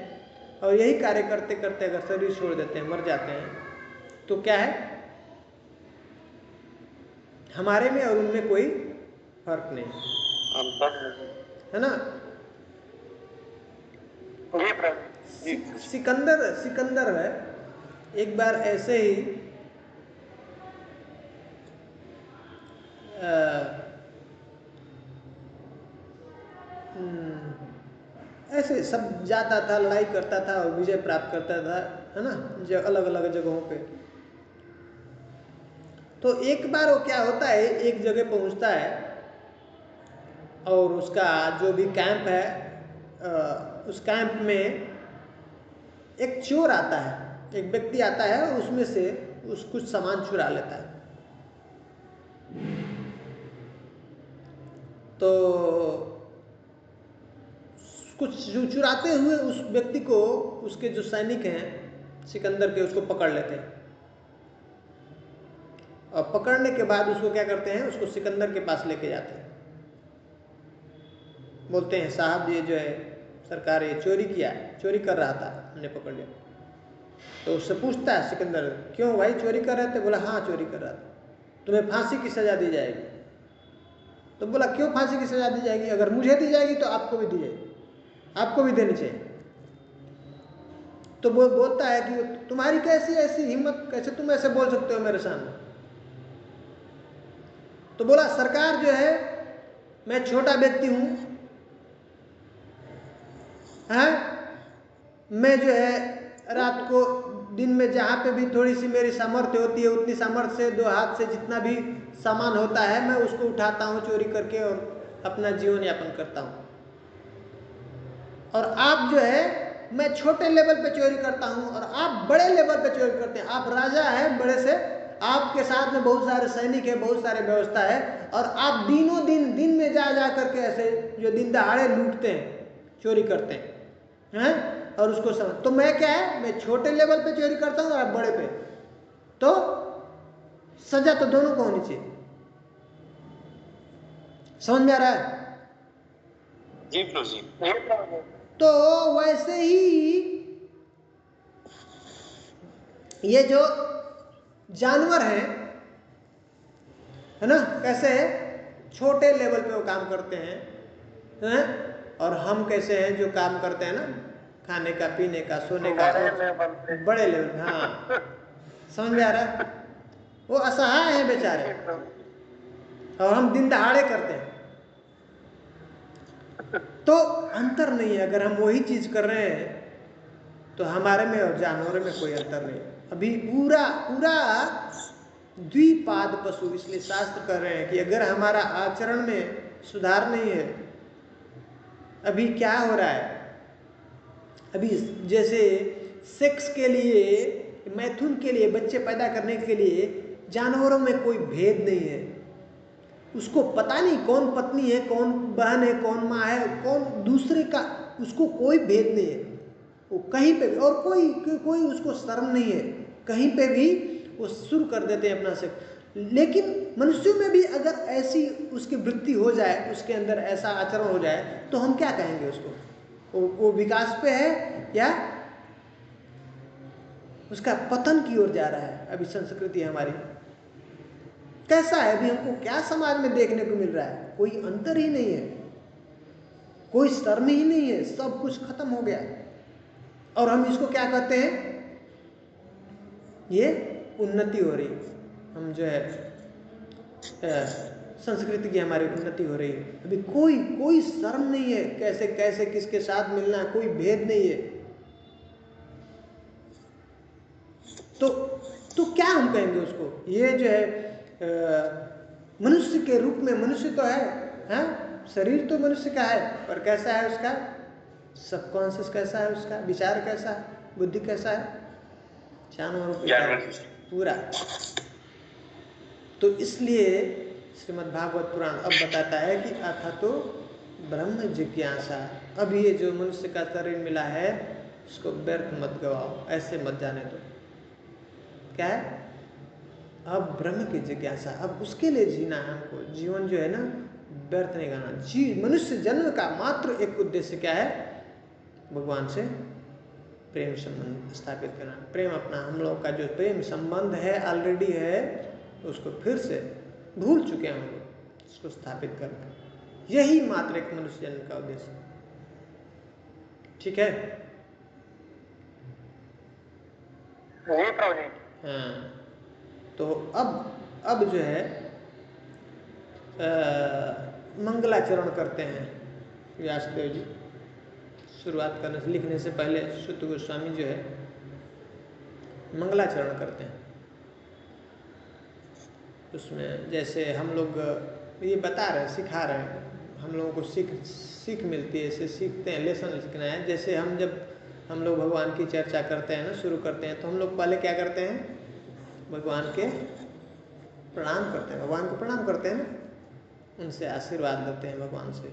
और यही कार्य करते करते अगर शरीर छोड़ देते हैं, मर जाते हैं, तो क्या है, हमारे में और उनमें कोई फर्क नहीं है ना? जी प्रभु। सिकंदर है, एक बार ऐसे ही ऐसे सब जाता था, लड़ाई करता था और विजय प्राप्त करता था, है ना, जो अलग अलग जगहों पे। तो एक बार वो क्या होता है, एक जगह पहुंचता है और उसका जो भी कैंप है, उस कैंप में एक चोर आता है, एक व्यक्ति आता है और उसमें से कुछ सामान चुरा लेता है। तो कुछ चुराते हुए उस व्यक्ति को उसके जो सैनिक हैं सिकंदर के, उसको पकड़ लेते हैं। और पकड़ने के बाद उसको क्या करते हैं, उसको सिकंदर के पास लेके जाते हैं। बोलते हैं, साहब ये जो है सरकार, ये चोरी किया है, चोरी कर रहा था, हमने पकड़ लिया। तो उससे पूछता है सिकंदर, क्यों भाई चोरी कर रहे थे? बोला हाँ चोरी कर रहा था। तुम्हें फांसी की सज़ा दी जाएगी। तो बोला क्यों फांसी की सज़ा दी जाएगी? अगर मुझे दी जाएगी तो आपको भी दी जाएगी, आपको भी देनी चाहिए। तो वो बोलता है कि तुम्हारी कैसी ऐसी हिम्मत, कैसे तुम ऐसे बोल सकते हो मेरे सामने? तो बोला सरकार जो है, मैं छोटा व्यक्ति हूँ, हाँ, मैं जो है रात को दिन में जहाँ पे भी थोड़ी सी मेरी सामर्थ्य होती है उतनी सामर्थ्य से 2 हाथ से जितना भी सामान होता है मैं उसको उठाता हूँ चोरी करके और अपना जीवन यापन करता हूँ। और आप जो है, मैं छोटे लेवल पे चोरी करता हूँ और आप बड़े लेवल पे चोरी करते हैं। आप राजा हैं बड़े से, आपके साथ में बहुत सारे सैनिक है, बहुत सारे व्यवस्था है, और आप दिनों दिन में जा करके ऐसे जो दिन दहाड़े लूटते हैं, चोरी करते हैं, और उसको समझ। तो मैं क्या है, मैं छोटे लेवल पे चोरी करता हूँ और आप बड़े पे, तो सजा तो दोनों को होनी चाहिए। समझ में आ रहा है? जी प्रभु जी। तो वैसे ही ये जो जानवर हैं, है ना, कैसे छोटे लेवल पे वो काम करते हैं, और हम कैसे हैं जो काम करते हैं ना, खाने का, पीने का, सोने का, बड़े लेवल पे। हाँ, समझ में आ रहा है? वो असहाय हैं बेचारे, और हम दिन दहाड़े करते हैं। तो अंतर नहीं है। अगर हम वही चीज कर रहे हैं तो हमारे में और जानवरों में कोई अंतर नहीं। अभी पूरा द्विपाद पशु, इसलिए शास्त्र कह रहे हैं कि अगर हमारा आचरण में सुधार नहीं है, अभी क्या हो रहा है, अभी जैसे सेक्स के लिए, मैथुन के लिए, बच्चे पैदा करने के लिए जानवरों में कोई भेद नहीं है। उसको पता नहीं कौन पत्नी है, कौन बहन है, कौन माँ है, कौन दूसरे का, उसको कोई भेद नहीं है। वो कहीं पे भी, और कोई उसको शर्म नहीं है, कहीं पे भी वो शुरू कर देते हैं अपना से। लेकिन मनुष्यों में भी अगर ऐसी उसकी वृत्ति हो जाए, उसके अंदर ऐसा आचरण हो जाए, तो हम क्या कहेंगे उसको? वो विकास पे है या उसका पतन की ओर जा रहा है? अभी संस्कृति हमारी कैसा है, अभी हमको क्या समाज में देखने को मिल रहा है? कोई अंतर ही नहीं है, कोई शर्म ही नहीं है, सब कुछ खत्म हो गया। और हम इसको क्या कहते हैं? ये उन्नति हो रही, हम जो है संस्कृति की हमारी उन्नति हो रही है। अभी कोई शर्म नहीं है, कैसे कैसे किसके साथ मिलना, कोई भेद नहीं है। तो क्या हम कहेंगे उसको? ये जो है मनुष्य के रूप में, मनुष्य तो है, शरीर तो मनुष्य का है, पर कैसा है उसका सबकॉन्शियस, कैसा है उसका विचार, कैसा है बुद्धि, कैसा है जानवर पूरा। तो इसलिए श्रीमद् भागवत पुराण अब बताता है कि अथा तो ब्रह्म जिज्ञासा, अब ये जो मनुष्य का शरीर मिला है उसको व्यर्थ मत गवाओ, ऐसे मत जाने दो। क्या है? अब ब्रह्म की जिज्ञासा, अब उसके लिए जीना है हमको। जीवन जो है ना, व्यर्थ नहीं गाना। मनुष्य जन्म का मात्र एक उद्देश्य क्या है? भगवान से प्रेम संबंध स्थापित करना। प्रेम अपना, हम लोग का जो प्रेम संबंध है ऑलरेडी है, उसको फिर से भूल चुके हैं हम लोग, उसको स्थापित करना, यही मात्र एक मनुष्य जन्म का उद्देश्य। ठीक है? हाँ, तो अब जो है मंगलाचरण करते हैं व्यासदेव जी। शुरुआत करने से, लिखने से पहले सुत गोस्वामी जो है मंगलाचरण करते हैं। उसमें जैसे हम लोग ये बता रहे हैं, सिखा रहे हैं, हम लोगों को सीख मिलती है, इसे सीखते हैं, लेसन सीखना है। जैसे जब हम लोग भगवान की चर्चा करते हैं ना, शुरू करते हैं, तो हम लोग पहले क्या करते हैं? भगवान के प्रणाम करते हैं, भगवान को प्रणाम करते हैं ना, उनसे आशीर्वाद लेते हैं भगवान से।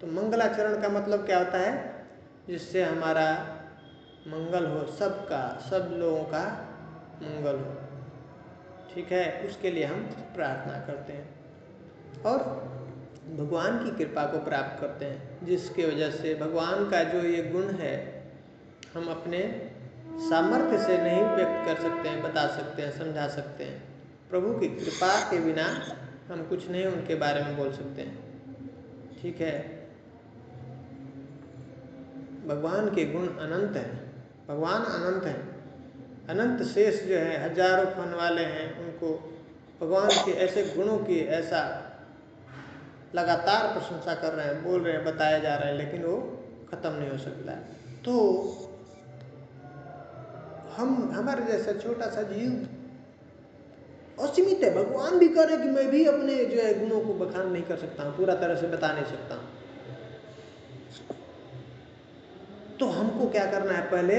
तो मंगलाचरण का मतलब क्या होता है? जिससे हमारा मंगल हो, सबका, सब लोगों का मंगल हो। ठीक है? उसके लिए हम प्रार्थना करते हैं और भगवान की कृपा को प्राप्त करते हैं, जिसके वजह से भगवान का जो ये गुण है हम अपने सामर्थ्य से नहीं व्यक्त कर सकते हैं, बता सकते हैं, समझा सकते हैं। प्रभु की कृपा के बिना हम कुछ नहीं उनके बारे में बोल सकते हैं। ठीक है, भगवान के गुण अनंत हैं, भगवान अनंत हैं। अनंत शेष जो है, हजारों फन वाले हैं, उनको भगवान के ऐसे गुणों की ऐसा लगातार प्रशंसा कर रहे हैं, बोल रहे हैं, बताया जा रहा है, लेकिन वो खत्म नहीं हो सकता है। तो हमारे जैसा छोटा सा जीव असीमित है। भगवान भी करे कि मैं भी अपने जो है गुणों को बखान नहीं कर सकता हूँ, पूरा तरह से बता नहीं सकता हूँ। तो हमको क्या करना है? पहले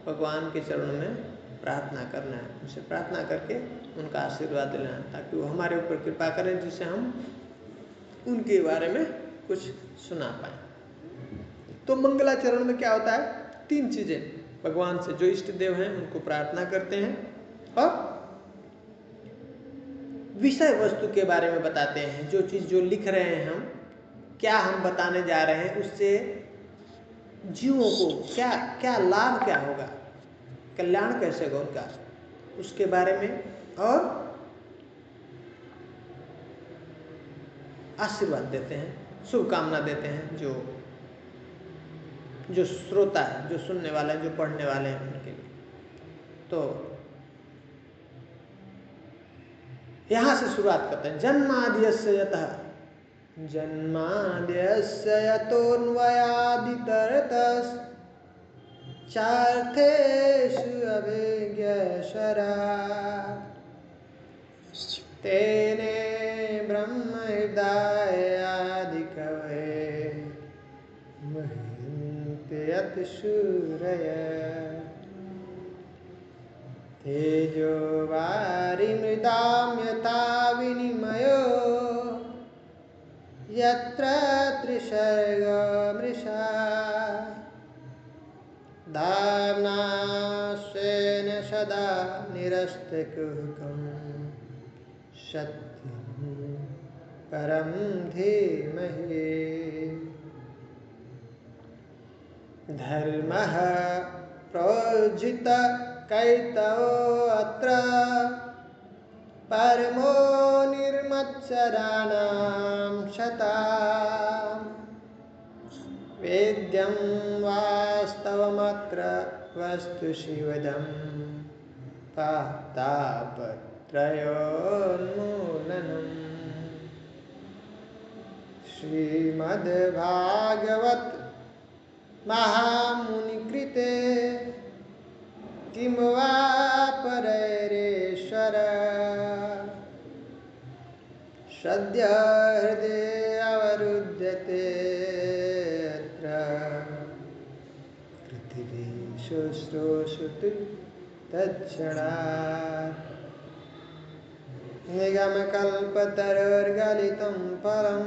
भगवान के चरणों में प्रार्थना करना है, उनसे प्रार्थना करके उनका आशीर्वाद लेना है, ताकि वो हमारे ऊपर कृपा करें, जिससे हम उनके बारे में कुछ सुना पाए। तो मंगलाचरण में क्या होता है? 3 चीजें। भगवान से जो इष्ट देव हैं उनको प्रार्थना करते हैं, और विषय वस्तु के बारे में बताते हैं। जो चीज जो लिख रहे हैं हम, क्या हम बताने जा रहे हैं, उससे जीवों को क्या क्या लाभ, क्या होगा, कल्याण कैसे होगा उनका, उसके बारे में, और आशीर्वाद देते हैं, शुभकामना देते हैं जो श्रोता है, जो सुनने वाला है, जो पढ़ने वाले हैं उनके लिए। तो यहाँ से शुरुआत करते हैं। जन्माद्यस्य यतः, जन्माद्यस्य यतोऽन्वयादितरतश्च चार्थेषु अभिज्ञस्वराट् तेने ब्रह्महृदायादिकवये मुह्यन्ति यत्सूरयः तेजो वारिमृदां यथा विनिमयो यत्र त्रिसर्गो मृषा धाम्ना स्वेन सदा निरस्तकुहकं सत्यं परं धीमहि। धर्मः प्रोज्झितः कैतवोऽत्र परमो निर्मत्सराणां शताम् वेद्यं वास्तवमत्र वस्तु शिवदं पातापत्रयोन्मूलनम्। श्रीमद्भागवत महामुनिकृते किं वा परैरेश्वर सद्य हृदये अवरुध्यते अत्र पृथिवी शुश्रूषुति तत्क्षणात्। निगमकल्पतरुर्गलितं फलं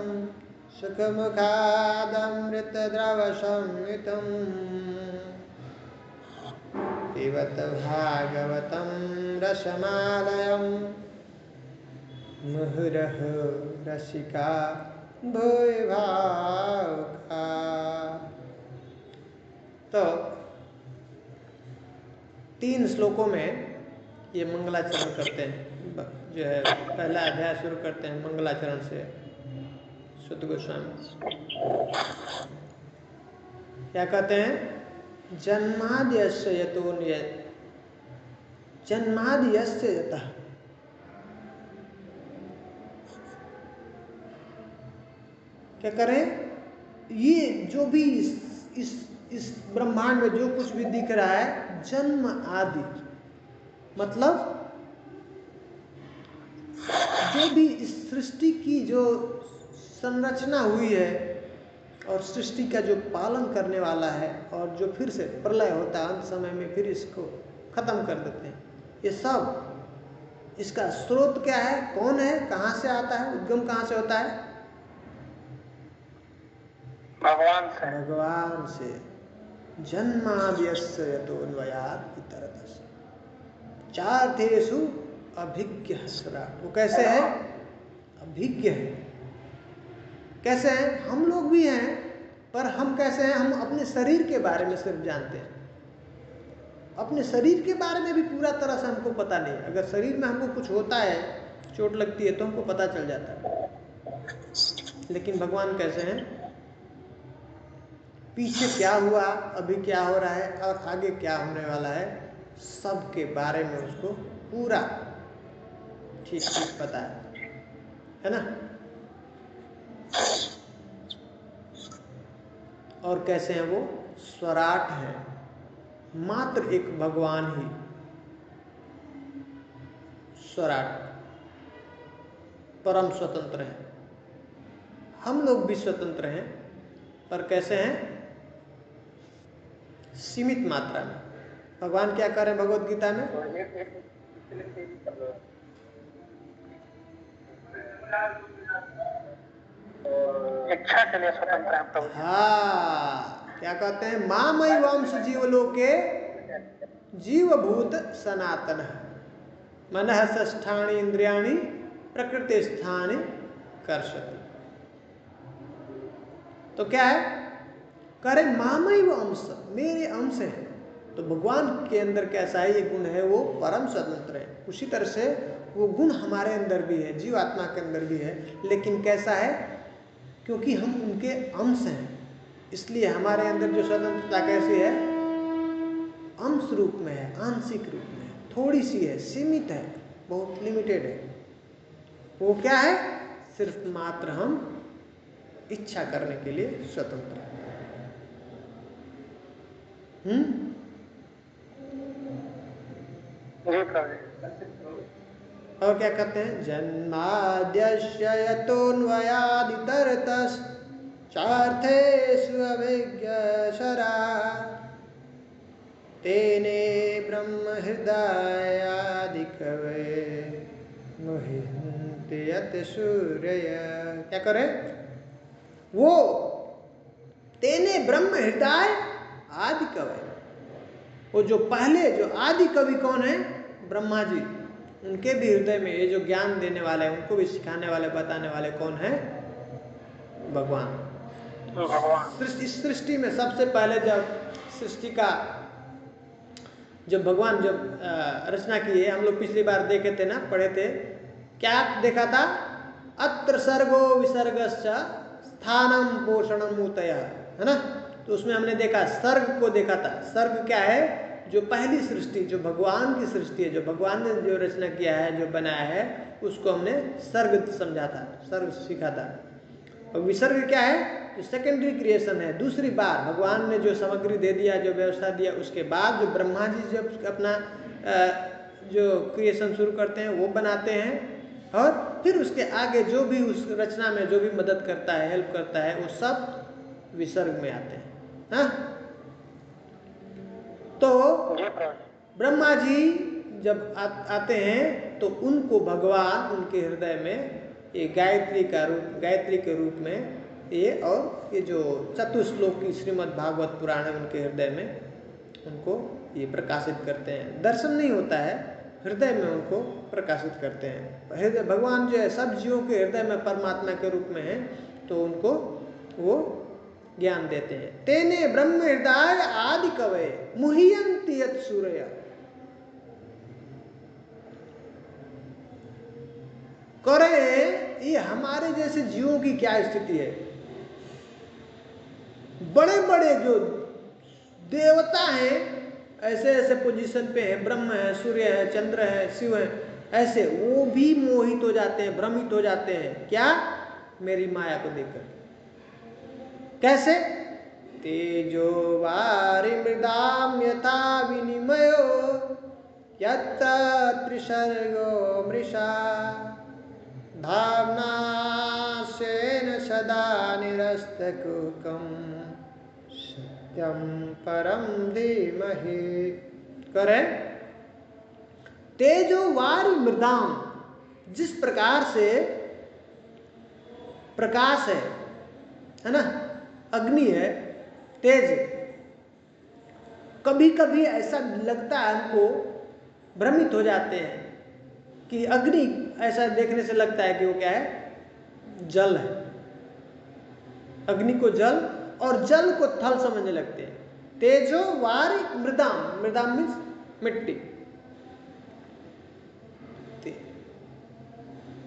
सुखमुखादमृतद्रवसंयुतम् पिबत भागवतं रसमालयम् मुहुरहो रसिका भूय भावुका। तो 3 श्लोकों में ये मंगलाचरण करते हैं। जो है पहला अध्याय शुरू करते हैं मंगलाचरण से। शुद्ध गोस्वामी क्या कहते हैं? जन्माद्यस्य यतोऽन्वयात्, जन्माद्यस्य यतः, क्या करें? ये जो भी इस ब्रह्मांड में जो कुछ भी दिख रहा है, जन्म आदि मतलब जो भी इस सृष्टि की जो संरचना हुई है और सृष्टि का जो पालन करने वाला है, और जो फिर से प्रलय होता है अंत समय में, फिर इसको खत्म कर देते हैं, ये सब इसका स्रोत क्या है, कौन है, कहाँ से आता है, उद्गम कहाँ से होता है? भगवान से। भगवान से। जन्माद्यस्य यतोऽन्वयात् इतरतः चार्थेषु अभिज्ञस्वरा। वो कैसे है? अभिज्ञ है। कैसे हैं? हम लोग भी हैं, पर हम कैसे हैं? हम अपने शरीर के बारे में सिर्फ जानते हैं, अपने शरीर के बारे में भी पूरा तरह से हमको पता नहीं। अगर शरीर में हमको कुछ होता है, चोट लगती है, तो हमको पता चल जाता है। लेकिन भगवान कैसे हैं, पीछे क्या हुआ, अभी क्या हो रहा है और आगे क्या होने वाला है, सब के बारे में उसको पूरा ठीक ठीक पता है ना। और कैसे हैं वो, स्वराट है, मात्र एक भगवान ही स्वराट, परम स्वतंत्र है। हम लोग भी स्वतंत्र हैं, पर कैसे हैं, सीमित मात्रा में। भगवान क्या कर रहे हैं भगवत गीता में, इच्छा के लिए स्वतंत्र है प्रभु। हाँ, क्या कहते हैं, मामई वंश जीवलोके जीवभूत सनातन मनः षष्ठानि इंद्रियाणि प्रकृति स्थानि कर्षति। तो क्या है, करे मामई अंश, मेरे अंश है। तो भगवान के अंदर कैसा है, ये गुण है, वो परम स्वतंत्र है। उसी तरह से वो गुण हमारे अंदर भी है, जीवात्मा के अंदर भी है। लेकिन कैसा है, क्योंकि हम उनके अंश हैं, इसलिए हमारे अंदर जो स्वतंत्रता कैसी है, अंश रूप में है, आंशिक रूप में है, थोड़ी सी है, सीमित है, बहुत लिमिटेड है। वो क्या है, सिर्फ मात्र हम इच्छा करने के लिए स्वतंत्र है। और क्या कहते हैं, जन्माद्यस्य यतोऽन्वयादितरतश्चार्थेषु अभिज्ञशरा तेने ब्रह्म हृदयादिकवे मुह्यन्ति यत् सूरय। क्या करे, वो तेने ब्रह्म हृदय आदि कवि, वो जो पहले जो आदि कवि कौन है, ब्रह्मा जी, उनके भी हृदय में ये जो ज्ञान देने वाले हैं, उनको भी सिखाने वाले, बताने वाले कौन है, भगवान। इस सृष्टि में सबसे पहले जब सृष्टि का जब भगवान जब रचना की है, हम लोग पिछली बार देखे थे ना, पढ़े थे, क्या देखा था, अत्र सर्गो विसर्गश्च स्थानम पोषणम ऊतय, है ना। तो उसमें हमने देखा, सर्ग को देखा था। सर्ग क्या है, जो पहली सृष्टि, जो भगवान की सृष्टि है, जो भगवान ने जो रचना किया है, जो बनाया है, उसको हमने सर्ग समझा था, सर्ग सीखा था। और विसर्ग क्या है, जो सेकेंडरी क्रिएशन है, दूसरी बार भगवान ने जो सामग्री दे दिया, जो व्यवस्था दिया, उसके बाद जो ब्रह्मा जी जब अपना जो क्रिएशन शुरू करते हैं, वो बनाते हैं। और फिर उसके आगे जो भी उस रचना में जो भी मदद करता है, हेल्प करता है, वो सब विसर्ग में आते हैं। हाँ, तो ब्रह्मा जी जब आते हैं, तो उनको भगवान उनके हृदय में ये गायत्री के रूप में ये, और ये जो चतुश्लोक की श्रीमद् भागवत पुराण है, उनके हृदय में उनको ये प्रकाशित करते हैं। दर्शन नहीं होता है, हृदय में उनको प्रकाशित करते हैं। हृदय भगवान जो है सब जीवों के हृदय में परमात्मा के रूप में है, तो उनको वो ज्ञान देते हैं। तेने ब्रह्म हृदय आदि कवे मुह्यन्ति यत् सूरय। करे, ये हमारे जैसे जीवों की क्या स्थिति है, बड़े बड़े जो देवता हैं, ऐसे ऐसे पोजीशन पे है, ब्रह्म है, सूर्य है, चंद्र है, शिव है, ऐसे वो भी मोहित हो जाते हैं, भ्रमित हो जाते हैं। क्या, मेरी माया को देखकर। कैसे, तेजो वारि मृदाम यथा विनिमयो यत्र त्रिसर्गो मृषा भावना सेन सदा निरस्तकुकम सत्यम परम धीमहि। करे, तेजो वारि मृदाम, जिस प्रकार से प्रकाश है ना, अग्नि है, तेज। कभी कभी ऐसा लगता है, हमको भ्रमित हो जाते हैं कि अग्नि, ऐसा देखने से लगता है कि वो क्या है, जल है। अग्नि को जल और जल को थल समझने लगते हैं। तेजो वारि मृदाम, मृदाम मीन्स मिट्टी।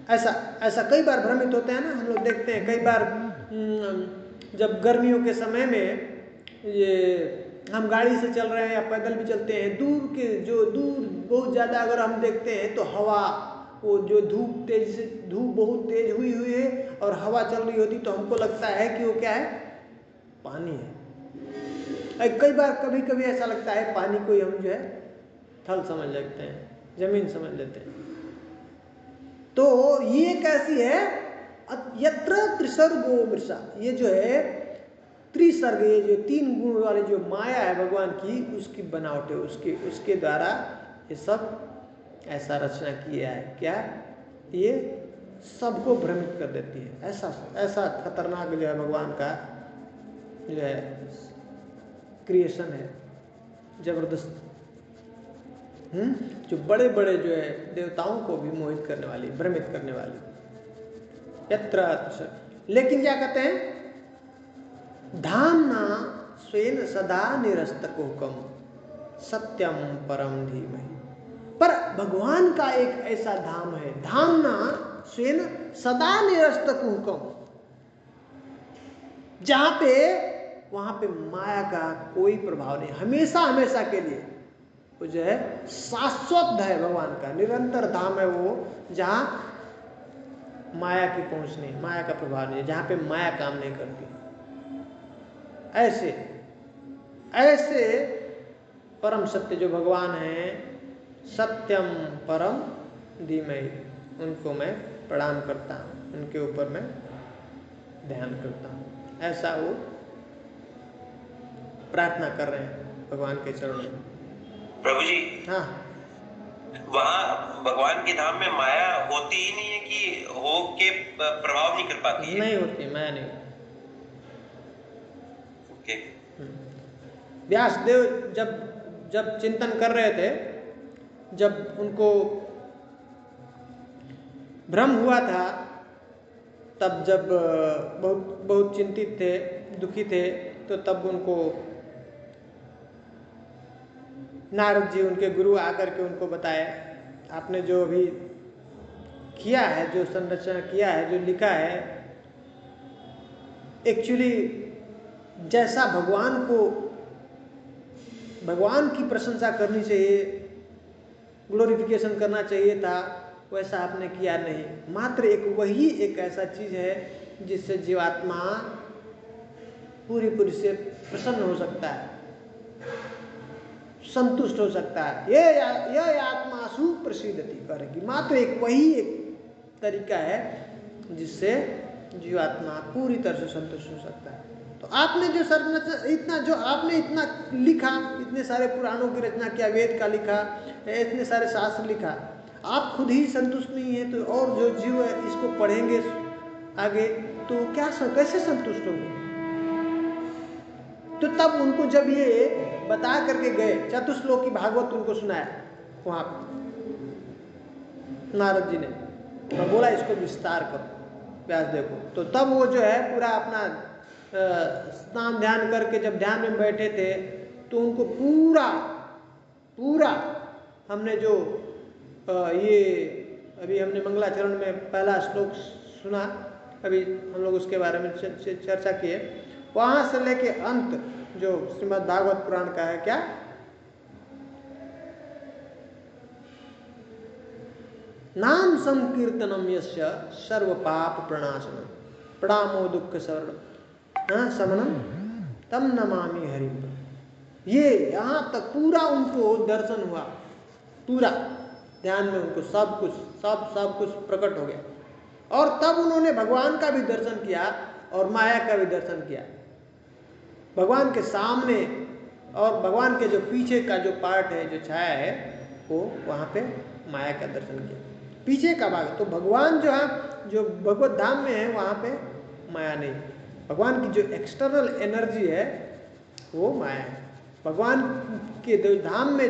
ऐसा कई बार भ्रमित होते हैं ना हम लोग, देखते हैं कई बार जब गर्मियों के समय में ये हम गाड़ी से चल रहे हैं या पैदल भी चलते हैं, दूर बहुत ज़्यादा अगर हम देखते हैं तो हवा, वो जो धूप बहुत तेज हुई है और हवा चल रही होती तो हमको लगता है कि वो क्या है, पानी है। कई बार कभी ऐसा लगता है पानी को ही हम जो है थल समझ लेते हैं, जमीन समझ लेते हैं। तो ये कैसी है, यत्र त्रिसर्गो मृषा, ये जो है त्रिसर्ग, ये जो 3 गुण वाली जो माया है भगवान की, उसकी बनावट है, उसके द्वारा ये सब ऐसा रचना किया है। क्या ये सबको भ्रमित कर देती है। ऐसा खतरनाक जो है भगवान का जो है क्रिएशन है, जबरदस्त। जो बड़े बड़े जो है देवताओं को भी मोहित करने वाली, भ्रमित करने वाली। यत्र, लेकिन क्या कहते हैं, धामना स्वेन सदा निरस्तकोकम सत्यम परम धीमहि। पर भगवान का एक ऐसा धाम है, धामना स्वेन सदा निरस्तकोकम, जहां पे वहां पे माया का कोई प्रभाव नहीं, हमेशा के लिए वो जो है शाश्वत है भगवान का, निरंतर धाम है वो, जहां माया की पहुंच नहीं, माया का प्रभाव नहीं, जहां पे माया काम नहीं करती। ऐसे परम सत्य जो भगवान हैं, सत्यम परम धीमहि, उनको मैं प्रणाम करता हूँ, उनके ऊपर मैं ध्यान करता हूँ। ऐसा वो प्रार्थना कर रहे हैं भगवान के चरणों में। प्रभु जी, हाँ, वहाँ भगवान के धाम में माया होती ही नहीं है कि हो के प्रभाव नहीं कर पाती है? नहीं होती, माया नहीं। ओके। व्यासदेव जब चिंतन कर रहे थे, जब उनको भ्रम हुआ था, तब जब बहुत चिंतित थे, दुखी थे, तो तब उनको नारद जी, उनके गुरु, आकर के उनको बताया, आपने जो अभी किया है, जो संरचना किया है, जो लिखा है, एक्चुअली जैसा भगवान की प्रशंसा करनी चाहिए, ग्लोरिफिकेशन करना चाहिए था, वैसा आपने किया नहीं। मात्र वही एक ऐसा चीज है जिससे जीवात्मा पूरी से प्रसन्न हो सकता है, संतुष्ट हो सकता है। ये आत्मा सुप्रसिद्धति करेगी। मात्र वही एक तरीका है जिससे जीवात्मा पूरी तरह से संतुष्ट हो सकता है। तो आपने जो आपने इतना लिखा, इतने सारे पुराणों की रचना किया, वेद का लिखा, इतने सारे शास्त्र लिखा, आप खुद ही संतुष्ट नहीं है, तो और जो जीव है इसको पढ़ेंगे आगे तो कैसे संतुष्ट होंगे? तो तब उनको जब ये बता करके गए, चतुश्लोकी भागवत उनको सुनाया वहां नारद जी ने, तो बोला इसको विस्तार करो व्यासदेव को। तो तब वो जो है पूरा अपना स्नान ध्यान करके जब ध्यान में बैठे थे, तो उनको पूरा हमने जो ये अभी हमने मंगलाचरण में पहला श्लोक सुना, अभी हम लोग उसके बारे में चर्चा किए, वहां से लेके अंत जो श्रीमद् भागवत पुराण का है, क्या नाम संकीर्तनम यस्य सर्व पाप प्रणाशनम प्रणामो दुख शमनम तम नमामि हरिम। ये यहाँ तक पूरा उनको दर्शन हुआ, पूरा ध्यान में उनको सब कुछ प्रकट हो गया, और तब उन्होंने भगवान का भी दर्शन किया और माया का भी दर्शन किया। भगवान के सामने और भगवान के जो पीछे का जो पार्ट है, जो छाया है, वो वहाँ पे माया का दर्शन किया, पीछे का भाग। तो भगवान जो भगवत धाम में है, वहाँ पे माया नहीं। भगवान की जो एक्सटर्नल एनर्जी है वो माया है। भगवान के धाम में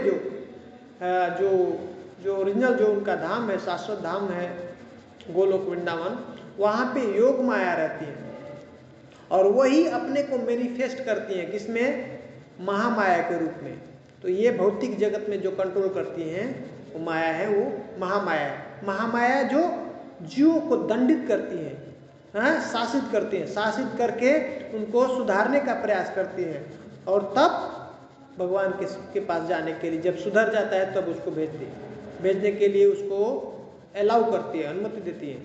जो ओरिजिनल जो उनका धाम है, शाश्वत धाम है, गोलोक वृंदावन, वहाँ पे योग माया रहती है, और वही अपने को मैनिफेस्ट करती है, किसमें? महामाया के रूप में। तो ये भौतिक जगत में जो कंट्रोल करती हैं वो माया है, वो महामाया है। महामाया जो जीवों को दंडित करती हैं, हाँ, शासित करती हैं, शासित करके उनको सुधारने का प्रयास करती हैं, और तब भगवान के पास जाने के लिए जब सुधर जाता है तब उसको भेजने के लिए उसको अलाउ करती है, अनुमति देती है।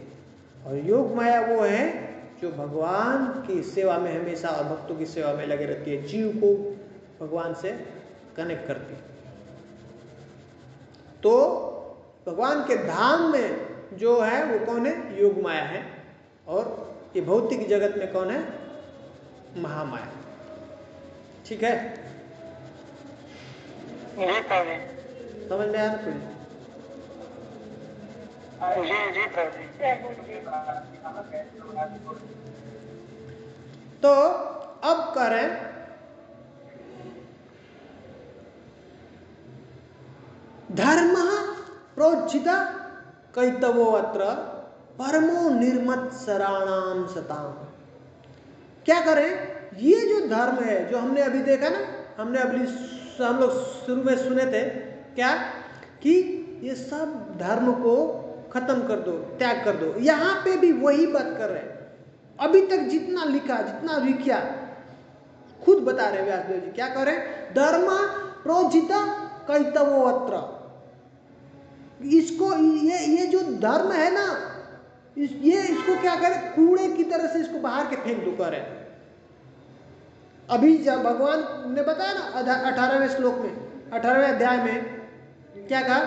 और योग माया वो है जो भगवान की सेवा में हमेशा और भक्तों की सेवा में लगे रहती है, जीव को भगवान से कनेक्ट करती है। तो भगवान के धाम में जो है वो कौन है? योग माया है। और ये भौतिक जगत में कौन है? महामाया। ठीक है, जी प्रभु जी, समझ में आया ना? जी प्रभु जी। तो अब करें धर्म प्रोचित कैतवो अत्र परमो निर्मत्सराणाम सताम। क्या करें? ये जो धर्म है जो हमने अभी देखा ना, हम लोग शुरू में सुने थे क्या कि ये सब धर्म को खत्म कर दो, त्याग कर दो। यहां पे भी वही बात कर रहे हैं। अभी तक जितना लिखा, जितना लिखा, खुद बता रहे व्यासदेव जी क्या करें? धर्म प्रोजित कैतवो अत्र। इसको ये जो धर्म है ना, इसको क्या करें? कूड़े की तरह से इसको बाहर के फेंक दो करें। अभी जब भगवान ने बताया ना 18वें श्लोक में, 18वें अध्याय में क्या कहा?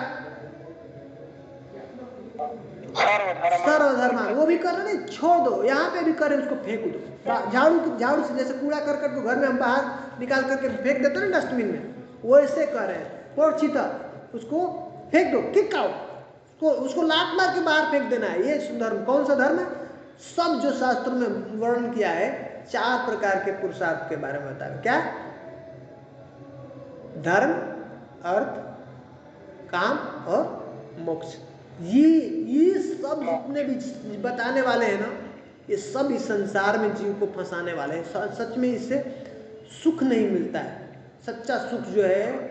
सर्वधर्मान। वो भी करना नहीं, छोड़ दो। यहाँ पे भी करें, उसको फेंक दो। झाड़ू से जैसे कूड़ा करकट को घर में हम बाहर निकाल करके फेंक देते ना डस्टबिन में, वो ऐसे करें। पोर्चिता, उसको फेंक दो, किक आउट, उसको लात मार के बाहर फेंक देना है। ये धर्म कौन सा धर्म है? सब जो शास्त्रों में वर्णन किया है, 4 प्रकार के पुरुषार्थ के बारे में बताया। क्या? धर्म, अर्थ, काम और मोक्ष। ये सब जितने भी बताने वाले हैं ना, ये सब इस संसार में जीव को फंसाने वाले हैं। सच में इससे सुख नहीं मिलता है। सच्चा सुख जो है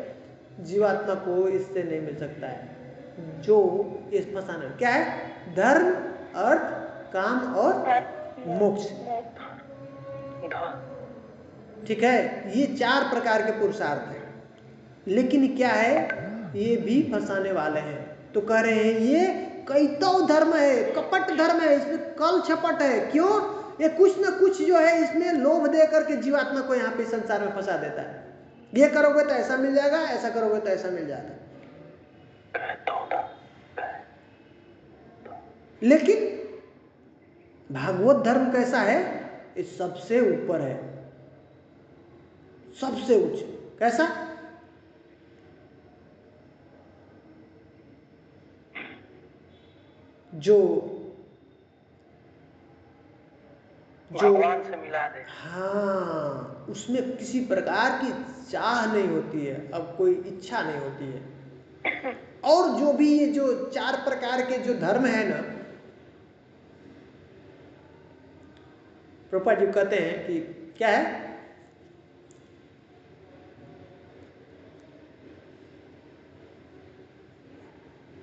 जीवात्मा को इससे नहीं मिल सकता है, जो इस फंसाने। क्या है? धर्म, अर्थ, काम और मोक्ष। ठीक है, ये 4 प्रकार के पुरुषार्थ हैं। लेकिन क्या है? ये भी फंसाने वाले हैं। तो कह रहे हैं ये कैतव धर्म है, कपट धर्म है, इसमें कल छपट है। क्यों? ये कुछ ना कुछ जो है इसमें लोभ दे करके जीवात्मा को यहाँ पे संसार में फंसा देता है। ये करोगे तो ऐसा मिल जाएगा, ऐसा करोगे तो ऐसा मिल जाएगा। लेकिन भागवत धर्म कैसा है? इस सबसे ऊपर है, सबसे उच्च। कैसा? जो भगवान से मिला दे। हाँ, उसमें किसी प्रकार की चाह नहीं होती है, अब कोई इच्छा नहीं होती है। और जो भी ये जो 4 प्रकार के जो धर्म है ना, प्रभुपाद जी कहते हैं कि क्या है?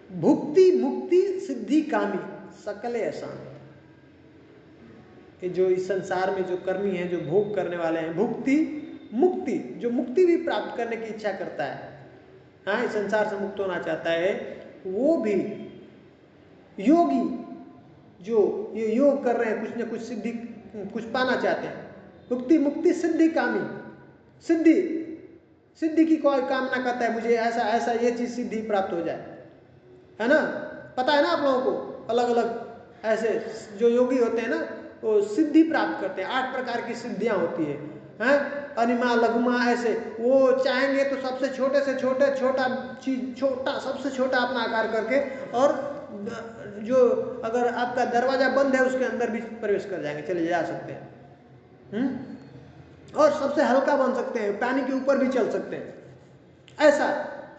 भुक्ति मुक्ति सिद्धि कामी सकले अशांत। ये जो इस संसार में जो कर्मी हैं, जो भोग करने वाले हैं, भुक्ति मुक्ति, जो मुक्ति भी प्राप्त करने की इच्छा करता है, हाँ, इस संसार से मुक्त होना चाहता है, वो भी योगी जो ये योग कर रहे हैं, कुछ न कुछ सिद्धि, कुछ पाना चाहते हैं। भुक्ति मुक्ति सिद्धि कामी। सिद्धि की कोई कामना करता है, मुझे ऐसा ये चीज सिद्धि प्राप्त हो जाए, है ना? पता है ना आप लोगों को? अलग अलग ऐसे जो योगी होते हैं ना, वो सिद्धि प्राप्त करते हैं। 8 प्रकार की सिद्धियां होती है, हैं? अनिमा, लघुमा, ऐसे। वो चाहेंगे तो सबसे छोटे से छोटा चीज, सबसे छोटा अपना आकार करके, और जो अगर आपका दरवाजा बंद है उसके अंदर भी प्रवेश कर जाएंगे, चले जा सकते हैं। और सबसे हल्का बन सकते हैं, पानी के ऊपर भी चल सकते हैं। ऐसा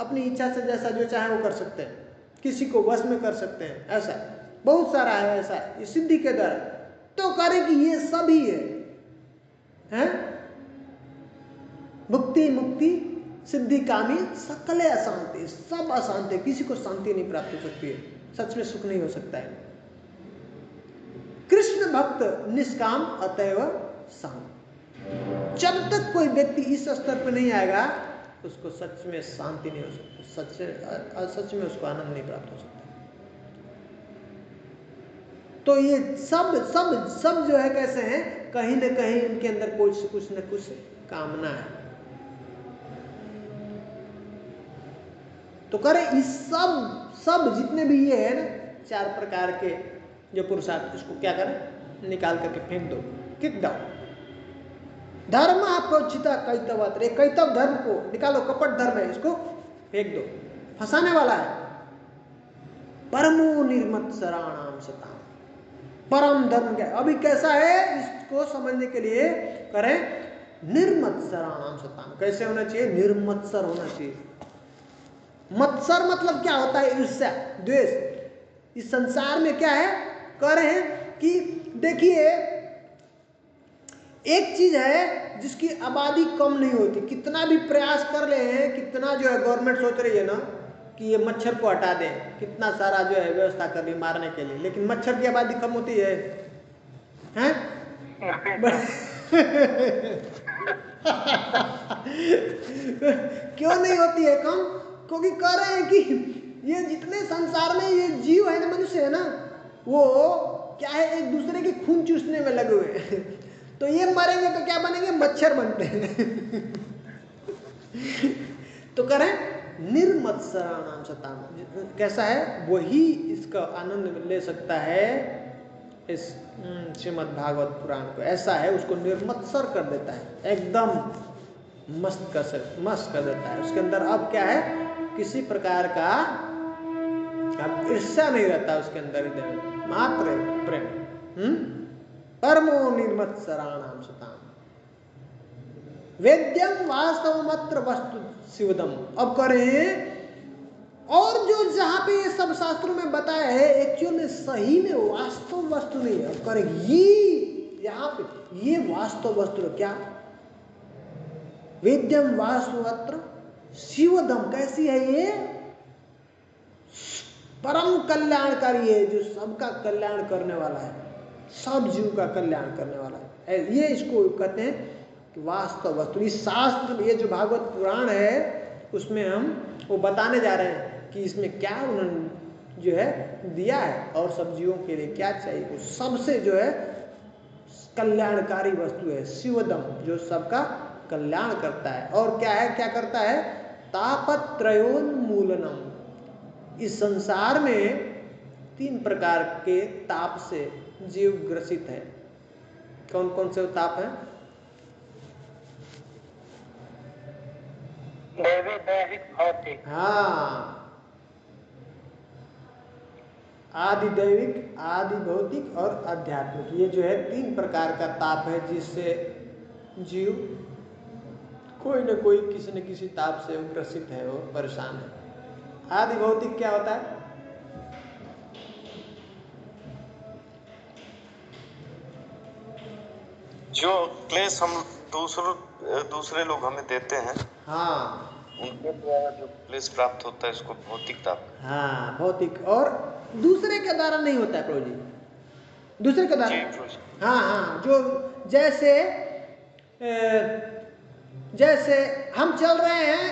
अपनी इच्छा से जैसा जो चाहे वो कर सकते हैं, किसी को वश में कर सकते हैं। ऐसा बहुत सारा है, ऐसा ये सिद्धि के द्वारा। तो करें कि ये सभी है, हैं? भुक्ति मुक्ति सिद्धि कामी सकले अशांति, सब अशांति, किसी को शांति नहीं प्राप्त हो सकती है, सच में सुख नहीं हो सकता है। कृष्ण भक्त निष्काम अतएव शांत। जब तक कोई व्यक्ति इस स्तर पर नहीं आएगा उसको सच में शांति नहीं हो सकती, सच में उसको आनंद नहीं प्राप्त हो सकता। तो ये सब सब सब जो है कैसे हैं, कहीं न कहीं इनके अंदर कुछ न कुछ कामना है। तो करें इस सब जितने भी ये है ना 4 प्रकार के जो पुरुषार्थ, इसको क्या करें, निकाल करके फेंक दो, किक दो। धर्म प्रोचिता कैतवत, रे कैतव धर्म को निकालो, कपट धर्म है, इसको फेंक दो, फंसाने वाला है। परमो निर्मत्सराणाम सताम, परम धर्म क्या, अभी कैसा है इसको समझने के लिए करें, निर्मत्सराणाम सताम, कैसे होना चाहिए, निर्मत्सर होना चाहिए। मत्सर मतलब क्या होता है, ईर्ष्या द्वेष। इस संसार में क्या है, कह रहे हैं कि देखिए एक चीज है जिसकी आबादी कम नहीं होती, कितना भी प्रयास कर रहे हैं, कितना जो है गवर्नमेंट सोच रही है ना कि ये मच्छर को हटा दें, कितना सारा जो है व्यवस्था कर रही मारने के लिए, लेकिन मच्छर की आबादी कम होती है, हैं? क्यों नहीं होती है कम, क्योंकि कह रहे हैं कि ये जितने संसार में ये जीव है ना, मनुष्य है ना, वो क्या है, एक दूसरे के खून चूसने में लगे हुए हैं। तो ये मरेंगे तो क्या बनेंगे, मच्छर बनते हैं। तो कह रहे हैं निर्मत्सराणाम सताम, कैसा है, वही इसका आनंद ले सकता है इस श्रीमद् भागवत पुराण को, ऐसा है, उसको निर्मत्सर कर देता है, एकदम मस्त कर देता है। उसके अंदर अब क्या है, किसी प्रकार का अब ईर्ष्या नहीं रहता उसके अंदर, इधर मात्र प्रेम। परमो निर्मत्सराणाम सताम, वेद्यम वास्तवमत्र वस्तु शिवदम। अब करें, और जो जहां पे ये सब शास्त्रों में बताया है एक्चुअल में सही में वास्तव वस्तु नहीं है। अब करें ये यहाँ पे ये वास्तव वस्तु है क्या, वेद्यम वास्तवत्र शिवदम, कैसी है ये, परम कल्याणकारी है, जो सबका कल्याण करने वाला है, सब जीव का कल्याण करने वाला है, ये इसको कहते हैं कि वास्तव वस्तु। इस शास्त्र, ये जो भागवत पुराण है उसमें हम वो बताने जा रहे हैं कि इसमें क्या उन्होंने जो है दिया है और सब जीवों के लिए क्या चाहिए, वो सबसे जो है कल्याणकारी वस्तु है शिवदम, जो सबका कल्याण करता है। और क्या है, क्या करता है, तापत्रयोन्मूलनम, इस संसार में 3 प्रकार के ताप से जीव ग्रसित है। कौन कौन से ताप है, दैविक, दैविक, भौतिक। हाँ, आदि दैविक, आदि भौतिक और आध्यात्मिक, ये जो है 3 प्रकार का ताप है जिससे जीव कोई न कोई किसी न किसी ताप से ग्रसित है, वो परेशान है। आदि भौतिक क्या होता है, जो क्लेश हम दूसरे लोग हमें देते हैं, हाँ, उनके द्वारा जो क्लेश प्राप्त होता है इसको भौतिक ताप। हाँ, भौतिक, और दूसरे के द्वारा नहीं होता है प्रभु जी, दूसरे के द्वारा, हाँ हाँ, जो जैसे हम चल रहे हैं,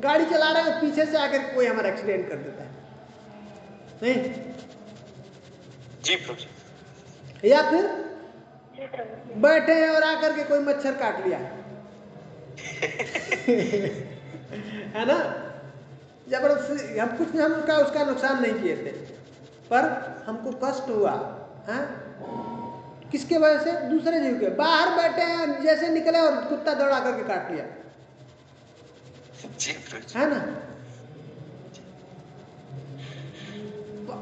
गाड़ी चला रहे हैं, पीछे से आकर कोई हमारा एक्सीडेंट कर देता है, नहीं जी प्रभु जी, या फिर बैठे हैं और आकर के कोई मच्छर काट लिया है ना, जबरदस्ती, हम कुछ हम उसका नुकसान नहीं किए थे, पर हमको कष्ट हुआ है, किसके वजह से, दूसरे जीव के। बाहर बैठे हैं, जैसे निकले और कुत्ता दौड़ा करके काट लिया, है ना,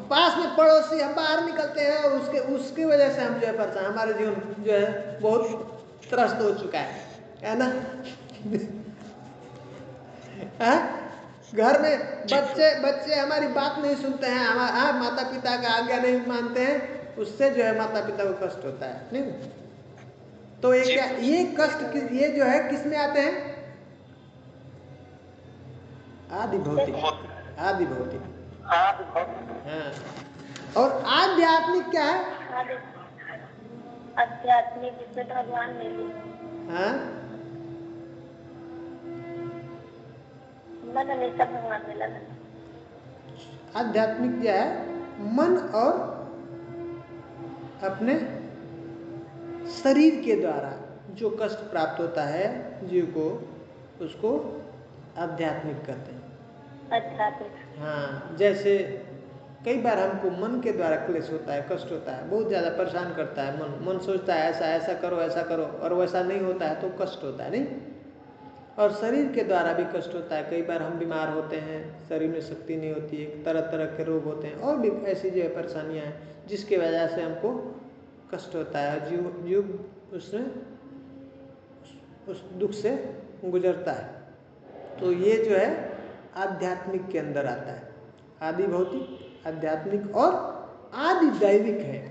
पास में पड़ोसी, हम बाहर निकलते हैं और उसकी वजह से हम जो है परेशान, हमारे जीवन जो है बहुत त्रस्त हो चुका है ना। है? घर में बच्चे हमारी बात नहीं सुनते हैं, हमारा माता पिता का आज्ञा नहीं मानते हैं, उससे जो है माता पिता को कष्ट होता है, नहीं। तो ये कष्ट ये जो है किस में आते हैं, आदि भौतिक, आदि भौतिक। आदि भौतिक। हाँ, और आध्यात्मिक क्या है? आध्यात्मिक जिसमें भगवान मिले। हाँ, मन हमेशा भगवान में लगा। आध्यात्मिक क्या है? मन और अपने शरीर के द्वारा जो कष्ट प्राप्त होता है जीव को, उसको आध्यात्मिक कहते हैं। आध्यात्मिक। हाँ, जैसे कई बार हमको मन के द्वारा क्लेश होता है, कष्ट होता है, बहुत ज़्यादा परेशान करता है मन सोचता है ऐसा ऐसा करो ऐसा करो, और वैसा नहीं होता है तो कष्ट होता है, नहीं? और शरीर के द्वारा भी कष्ट होता है। कई बार हम बीमार होते हैं, शरीर में शक्ति नहीं होती है, तरह तरह के रोग होते हैं, और भी ऐसी जो है परेशानियाँ हैं जिसके वजह से हमको कष्ट होता है, जीव उसमें उस दुख से गुजरता है। तो ये जो है आध्यात्मिक के अंदर आता है। आदि भौतिक, आध्यात्मिक और आदि दैविक है।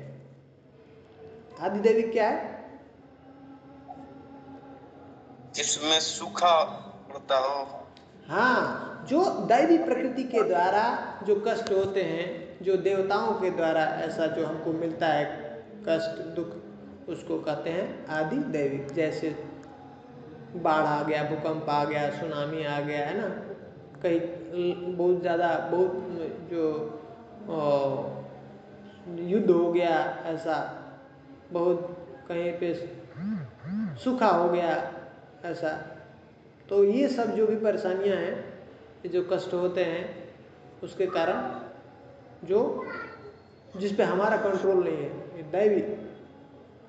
आदि दैविक क्या है? जिसमें सूखा होता हो। हाँ, जो दैवी प्रकृति के द्वारा जो कष्ट होते हैं, जो देवताओं के द्वारा ऐसा जो हमको मिलता है कष्ट दुख, उसको कहते हैं आदि दैविक। जैसे बाढ़ आ गया, भूकंप आ गया, सुनामी आ गया, है ना, कहीं बहुत ज़्यादा बहुत जो युद्ध हो गया, ऐसा बहुत कहीं पे सूखा हो गया ऐसा। तो ये सब जो भी परेशानियां हैं, ये जो कष्ट होते हैं, उसके कारण जो जिस पे हमारा कंट्रोल नहीं है, ये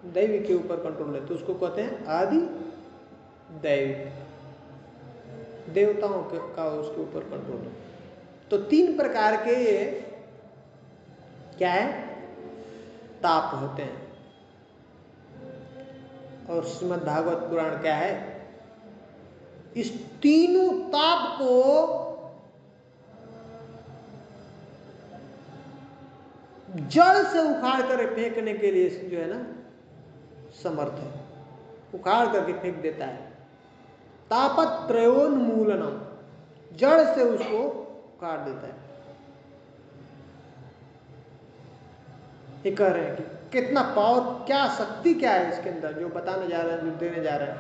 दैवी के ऊपर कंट्रोल है, तो उसको कहते हैं आदि दैविक। देवताओं का उसके ऊपर कंट्रोल है। तो 3 प्रकार के ये क्या है? ताप होते हैं। और श्रीमद् भागवत पुराण क्या है? इस तीनों ताप को जड़ से उखाड़ कर फेंकने के लिए जो है ना समर्थ है, उखाड़ करके फेंक देता है। तापत्रयोन्मूलनम, जड़ से उसको उखाड़ देता है। ये कह रहे हैं कि कितना पावर, क्या शक्ति क्या है इसके अंदर, जो बताने जा रहे हैं, जो देने जा रहे हैं।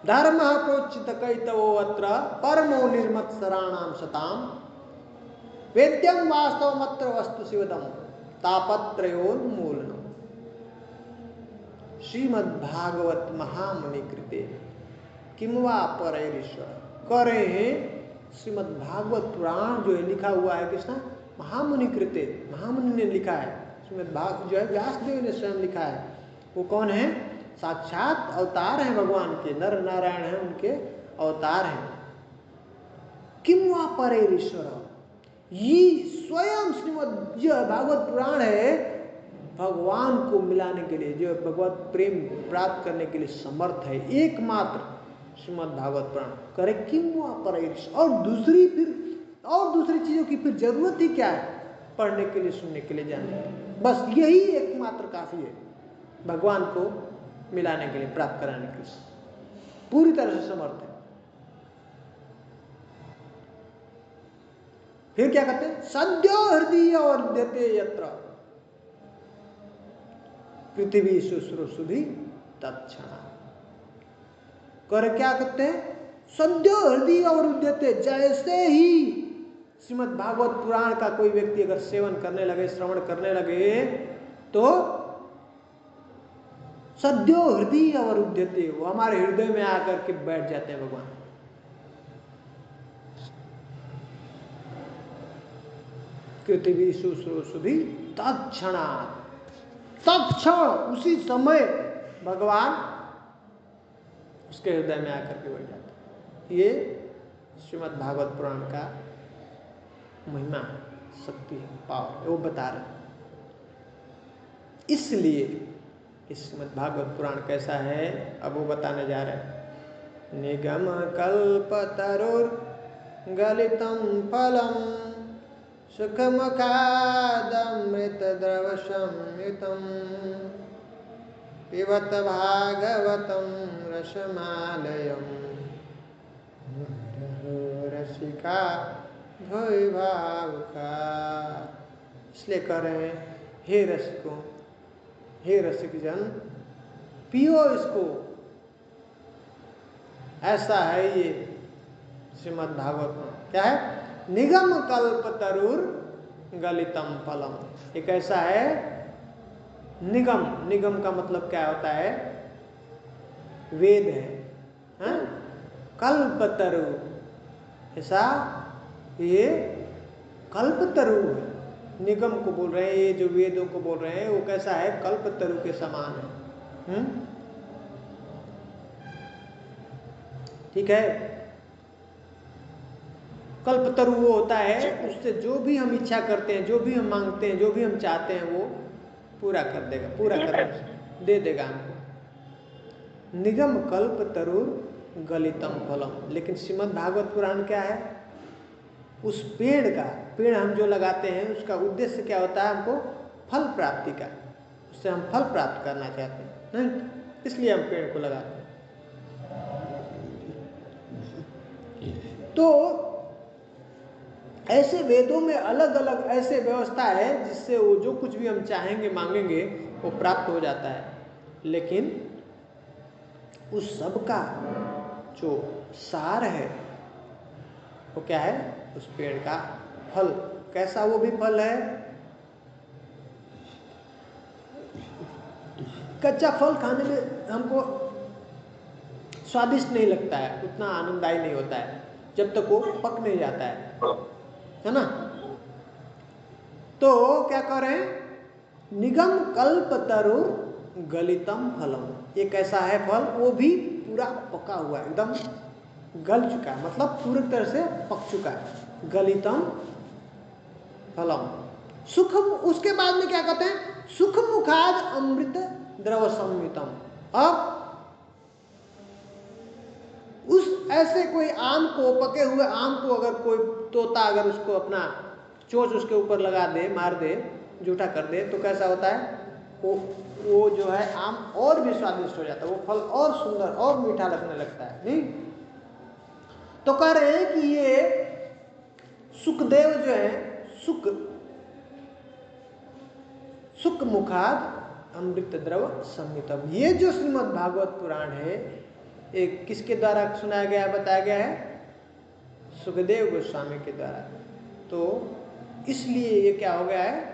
धर्म प्रोचित कैतवो अत्र परमो निर्मत्सराणाम शताम वेद्यम वास्तव मत्र वस्तु शिवदम तापत्रयोन्मूलनम। श्रीमद्भागवत महामुनि कृते किम वा परैरीश्वर। कह रहे हैं श्रीमद्भागवत पुराण जो है लिखा हुआ है किसने? महामुनि कृते, महामुनि ने लिखा है। श्रीमद्भागवत जो है व्यासदेव ने स्वयं लिखा है। वो कौन है? साक्षात अवतार हैं भगवान के, नर नारायण हैं, उनके अवतार हैं। किम वा परैरीश्वर, ये स्वयं श्रीमद् जो भागवत पुराण है भगवान को मिलाने के लिए, जो भगवत प्रेम प्राप्त करने के लिए समर्थ है, एकमात्र श्रीमद् भागवत पुराण। करे किम वा परैरीश्वर, और दूसरी चीजों की फिर जरूरत ही क्या है? पढ़ने के लिए, सुनने के लिए, जानने के लिए, बस यही एकमात्र काफी है भगवान को मिलाने के लिए, प्राप्त कराने के लिए। पूरी तरह से समर्थ है। फिर क्या कहते हैं? सद्यो हृदय वर्ध्यते यत्र पृथ्वी शुश्रूषुधि तत्क्षणा। कर क्या कहते हैं? सद्यो हृदय वर्ध्यते, जैसे ही श्रीमद् भागवत पुराण का कोई व्यक्ति अगर सेवन करने लगे, श्रवण करने लगे, तो सद्यो हृदय अवरुध्यते, वो हमारे हृदय में आकर के बैठ जाते हैं भगवान। पृथ्वी शुश्रूषुधि तत्क्षणा, तत्क्षण उसी समय भगवान उसके हृदय में आकर के बैठ जाते हैं। ये श्रीमद् भागवत पुराण का महिमा है, शक्ति है, पावर, वो बता रहे हैं। इसलिए इस श्रीमद् भागवत पुराण कैसा है, अब वो बताने जा रहे हैं। निगम कल्पतरुर गलितम फलम सुखमुखादमृत द्रव संयुतम पिबत भागवतम रसमालयम का भय भाव का। इसलिए कह रहे हैं हे रसिकों, हे रसिक जन, पियो इसको। ऐसा है ये श्रीमद् भागवत में। क्या है? निगम कल्प तरुर गलितम फलम। एक ऐसा है निगम। निगम का मतलब क्या होता है? वेद है, हाँ? कल्पतरु, ऐसा ये कल्पतरु है। निगम को बोल रहे हैं, ये जो वेदों को बोल रहे हैं वो कैसा है? कल्पतरु के समान है। ठीक है। कल्पतरु वो होता है, उससे जो भी हम इच्छा करते हैं, जो भी हम मांगते हैं, जो भी हम चाहते हैं वो पूरा कर देगा, पूरा कर दे देगा हमको। निगम कल्प तरुर गलितम फलम। लेकिन श्रीमद् भागवत पुराण क्या है? उस पेड़ का, पेड़ हम जो लगाते हैं उसका उद्देश्य क्या होता है? हमको फल प्राप्ति का, उससे हम फल प्राप्त करना चाहते हैं, नहीं? इसलिए हम पेड़ को लगाते हैं। तो ऐसे वेदों में अलग अलग ऐसे व्यवस्था है जिससे वो जो कुछ भी हम चाहेंगे मांगेंगे वो प्राप्त हो जाता है। लेकिन उस सब का जो सार है वो क्या है? उस पेड़ का फल। कैसा वो भी फल है? कच्चा फल खाने में हमको स्वादिष्ट नहीं लगता है, उतना आनंददायी नहीं होता है जब तक वो पक नहीं जाता है ना? तो क्या कह रहे हैं? निगम कल्प तरुर गलितम फलम। ये कैसा है फल? वो भी पूरा पका हुआ है, एकदम गल चुका है, मतलब पूरी तरह से पक चुका है। गलितम फलम सुखम। उसके बाद में क्या कहते हैं? सुख मुखाद अमृत द्रव संयुतम। अब उस ऐसे कोई आम को, पके हुए आम को अगर कोई तोता अगर उसको अपना चोंच उसके ऊपर लगा दे, मार दे, जूठा कर दे, तो कैसा होता है? वो जो है आम और भी स्वादिष्ट हो जाता है, वो फल और सुंदर और मीठा लगने लगता है, नहीं? तो कह रहे हैं कि ये सुखदेव जो है, सुख मुखाद अमृत द्रव संयुतम। ये जो श्रीमद् भागवत पुराण है एक किसके द्वारा सुनाया गया, बताया गया है? सुखदेव गोस्वामी के द्वारा। तो इसलिए ये क्या हो गया है?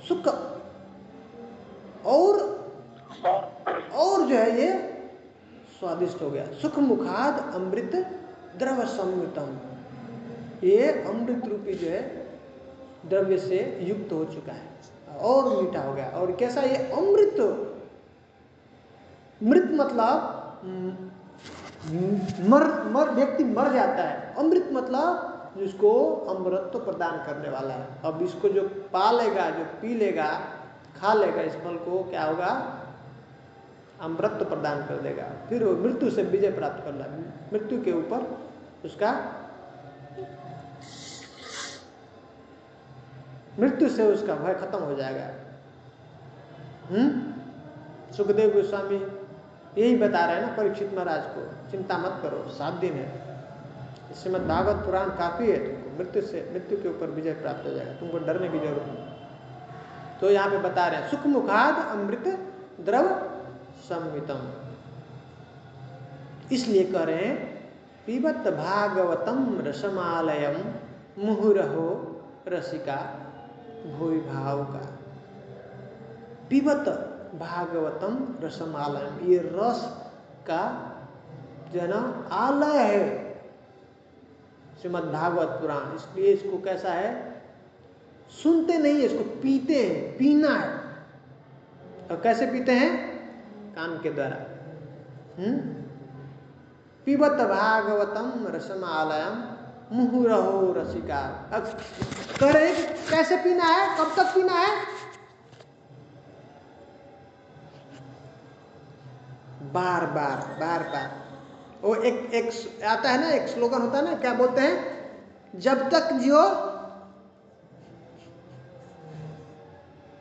सुख और जो है ये स्वादिष्ट हो गया। सुख मुखाद अमृत द्रव संयुतम। ये अमृत रूपी जो है द्रव्य से युक्त हो चुका है और मीठा हो गया। और कैसा? ये अमृत, मृत मतलब व्यक्ति मर जाता है। अमृत मतलब जिसको अमृत तो प्रदान करने वाला है। अब इसको जो पालेगा, जो पी लेगा, खा लेगा, इस फल को क्या होगा? अमृत तो प्रदान कर देगा। फिर वो मृत्यु से विजय प्राप्त करना, मृत्यु के ऊपर उसका, मृत्यु से उसका भय खत्म हो जाएगा। सुखदेव गोस्वामी यही बता रहे हैं ना परीक्षित महाराज को, चिंता मत करो, 7 दिन है, श्रीमद् भागवत पुराण काफी है, तुमको मृत्यु के ऊपर विजय प्राप्त हो जाएगा, तुमको डरने की जरूरत नहीं। तो यहाँ पे बता रहे हैं सुख मुखाद अमृत द्रव संयुतम। इसलिए कह रहे हैं पिबत भागवतम रसमालयम मुहुरहो रसिका भूय भाव का। पिबत भागवतम रसमालयम, ये रस का जना आलय है श्रीमद् भागवत पुराण। इसलिए इसको कैसा है? सुनते नहीं है, इसको पीते हैं, पीना है। और कैसे पीते हैं? कान के द्वारा। पिबत भागवतम रसमालयम मुहुरहो रसिका। अब कह रहे कैसे पीना है, कब तक पीना है? बार बार। वो एक आता है ना, एक स्लोगन होता है ना, क्या बोलते हैं? जब तक जियो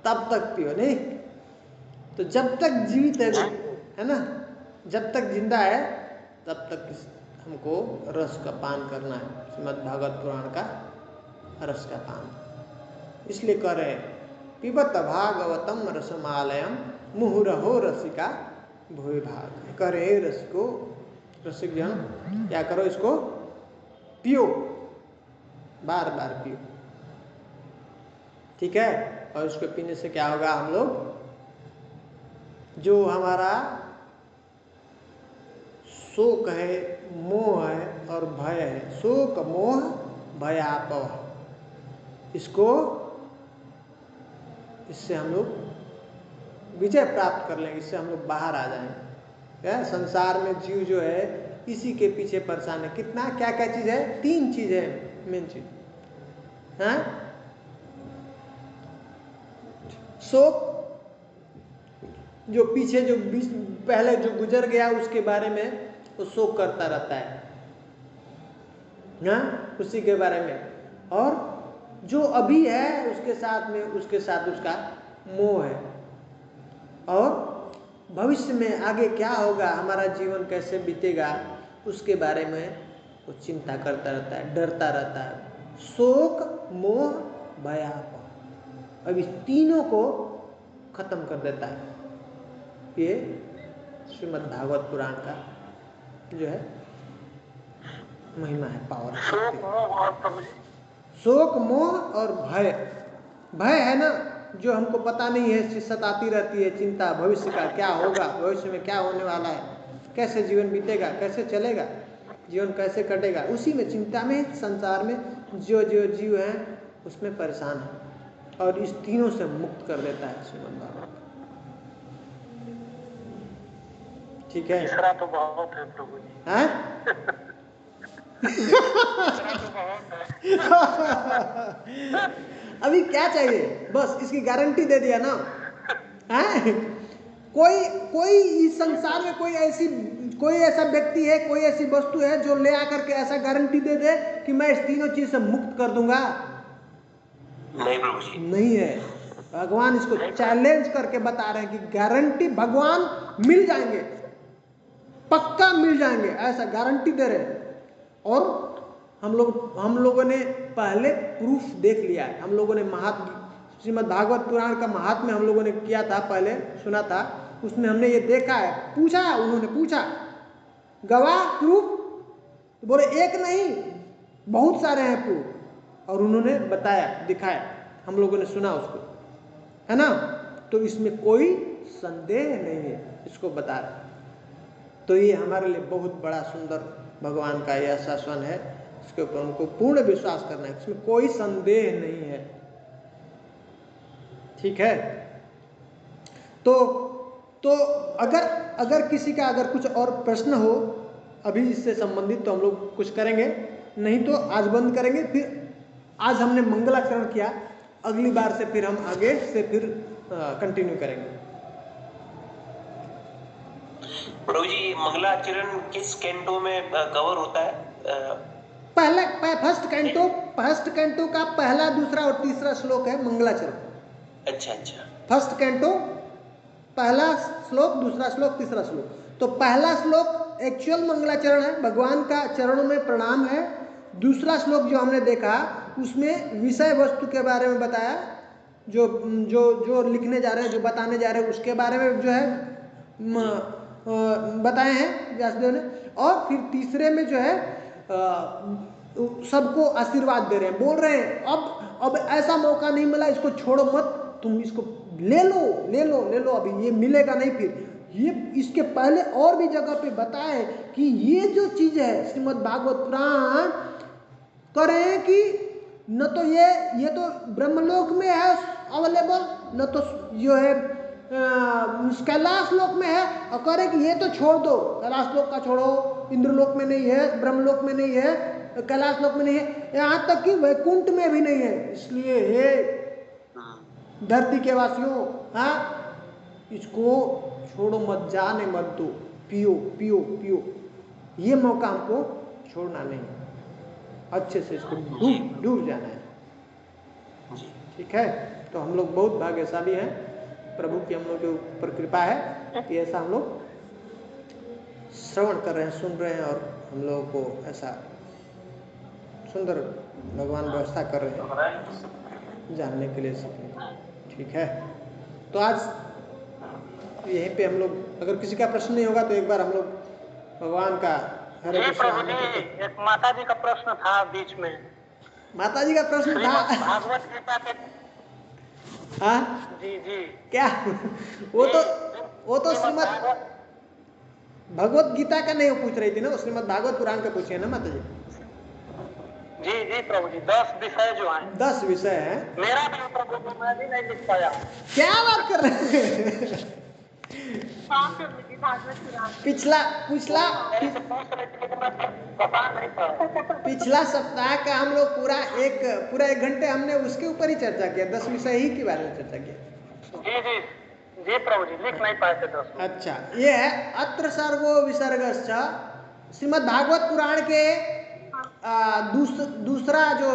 तब तक पियो, नहीं? तो जब तक जीवित है ना, जब तक जिंदा है तब तक हमको रस का पान करना है, श्रीमद् भागवत पुराण का रस का पान। इसलिए कह रहे हैं पिबत भागवतम रसमालयम मुहुरहो रसिका भूय भाग। कह रहे रसिको, रसिक जन क्या करो, इसको पियो, बार बार पियो, ठीक है। और इसको पीने से क्या होगा, हम लोग जो हमारा शोक है, मोह है और भय है, शोक मोह भयापह, इससे हम लोग विजय प्राप्त कर लेंगे, इससे हम लोग बाहर आ जाएंगे। संसार में जीव जो है इसी के पीछे परेशान है। कितना क्या क्या चीज है, 3 चीज है मेन चीज, हाँ? शोक, जो पीछे जो पहले जो गुजर गया उसके बारे में वो शोक करता रहता है, हाँ, उसी के बारे में। और जो अभी है उसके साथ उसका मोह है। और भविष्य में आगे क्या होगा, हमारा जीवन कैसे बीतेगा, उसके बारे में वो चिंता करता रहता है, डरता रहता है। शोक मोह भयापह, अब इस तीनों को खत्म कर देता है ये श्रीमद् भागवत पुराण का जो है महिमा है, पावर है। शोक मोह और भय, भय है ना, जो हमको पता नहीं है, सताती रहती है चिंता, भविष्य का क्या होगा, भविष्य में क्या होने वाला है, कैसे जीवन बीतेगा, कैसे चलेगा, जीवन कैसे कटेगा, उसी में चिंता में संसार में जो जो जीव हैं उसमें परेशान है। और इस तीनों से मुक्त कर देता है श्रीमद् भागवत, ठीक है। तीसरा तो बहुत है प्रभु जी, हैं? तीसरा तो बहुत है। अभी क्या चाहिए, बस इसकी गारंटी दे दिया ना, हैं? कोई इस संसार में कोई ऐसा व्यक्ति है, कोई ऐसी वस्तु है जो ले आकर के ऐसा गारंटी दे दे कि मैं इस तीनों चीज से मुक्त कर दूंगा? नहीं प्रभु जी, नहीं है। भगवान इसको चैलेंज करके बता रहे हैं कि गारंटी भगवान मिल जाएंगे, पक्का मिल जाएंगे, ऐसा गारंटी दे रहे हैं। और हम लोगों ने पहले प्रूफ देख लिया है। हम लोगों ने श्रीमद् भागवत पुराण का महात्म्य हम लोगों ने किया था, पहले सुना था, उसमें हमने ये देखा है, पूछा, उन्होंने पूछा गवाह प्रूफ, तो बोले एक नहीं बहुत सारे हैं प्रूफ, और उन्होंने बताया, दिखाया, हम लोगों ने सुना उसको, है ना। तो इसमें कोई संदेह नहीं है, इसको बता रहे। तो ये हमारे लिए बहुत बड़ा सुंदर भगवान का यह आश्वासन है, इसके ऊपर उनको पूर्ण विश्वास करना है, इसमें कोई संदेह नहीं है, ठीक है। तो अगर किसी का अगर कुछ और प्रश्न हो अभी इससे संबंधित तो हम लोग कुछ करेंगे, नहीं तो आज बंद करेंगे। फिर आज हमने मंगलाचरण किया, अगली बार से फिर हम आगे से फिर कंटिन्यू करेंगे। प्रभु जी मंगलाचरण किस कैंटो में कवर होता है? पहला फर्स्ट कैंटो का पहला, दूसरा और तीसरा श्लोक है मंगलाचरण। अच्छा अच्छा, फर्स्ट कैंटो पहला श्लोक, दूसरा श्लोक, तीसरा श्लोक। तो पहला श्लोक एक्चुअल मंगलाचरण है, भगवान का चरणों में प्रणाम है। दूसरा श्लोक जो हमने देखा उसमें विषय वस्तु के बारे में बताया, जो लिखने जा रहे हैं, जो बताने जा रहे हैं उसके बारे में जो है बताए हैं व्यासदेव ने। और फिर तीसरे में जो है सबको आशीर्वाद दे रहे हैं, बोल रहे हैं अब ऐसा मौका नहीं मिला, इसको छोड़ो मत, तुम इसको ले लो, अभी ये मिलेगा नहीं। फिर ये इसके पहले और भी जगह पे बताए कि ये जो चीज है श्रीमद् भागवत पुराण करें कि न तो ये तो ब्रह्मलोक में है अवेलेबल, न तो जो है कैलाश लोक में है, और करें कि ये तो छोड़ दो, कैलाश लोक का छोड़ो, इंद्रलोक में नहीं है, ब्रह्मलोक में नहीं है, कैलाश लोक में नहीं है, यहाँ तक कि वैकुंठ में भी नहीं है। इसलिए हे धरती के वासियों, हाँ, इसको छोड़ो मत, जाने मत दो, पियो। ये मौका हमको छोड़ना नहीं, अच्छे से इसको डूब जाना है, ठीक है। तो हम लोग बहुत भाग्यशाली हैं, प्रभु की हम लोग के ऊपर कृपा है कि ऐसा हम लोग श्रवण कर रहे हैं, सुन रहे हैं और हम लोगों को ऐसा सुंदर भगवान व्यवस्था कर रहे हैं जानने के लिए, सीखने के लिए। ठीक है, तो आज यहीं पे हम लोग, अगर किसी का प्रश्न नहीं होगा तो एक बार हम लोग भगवान का हरे जी कृष्णा प्रभु जी, एक माता जी का प्रश्न था बीच में। माता जी का प्रश्न था। भागवत गीता के। हाँ जी जी क्या? वो तो श्रीमद भगवत गीता का नहीं पूछ रही थी ना, वो श्रीमद भागवत पुराण का पूछिए ना माता जी। जी जी प्रभु जी, 10 विषय जो हैं। 10 विषय हैं। मेरा भी प्रभु जी, मैं भी नहीं लिख पाया। क्या बात कर रहे हैं? पिछला सप्ताह का हम लोग पूरा एक घंटे हमने उसके ऊपर ही चर्चा किया, 10 विषय ही के बारे में चर्चा किया। जी जी जी प्रभु जी, लिख नहीं पाए थे 10। अच्छा, ये है अत्र सर्गो विसर्गश्च, श्रीमद् भागवत पुराण के दूसरा जो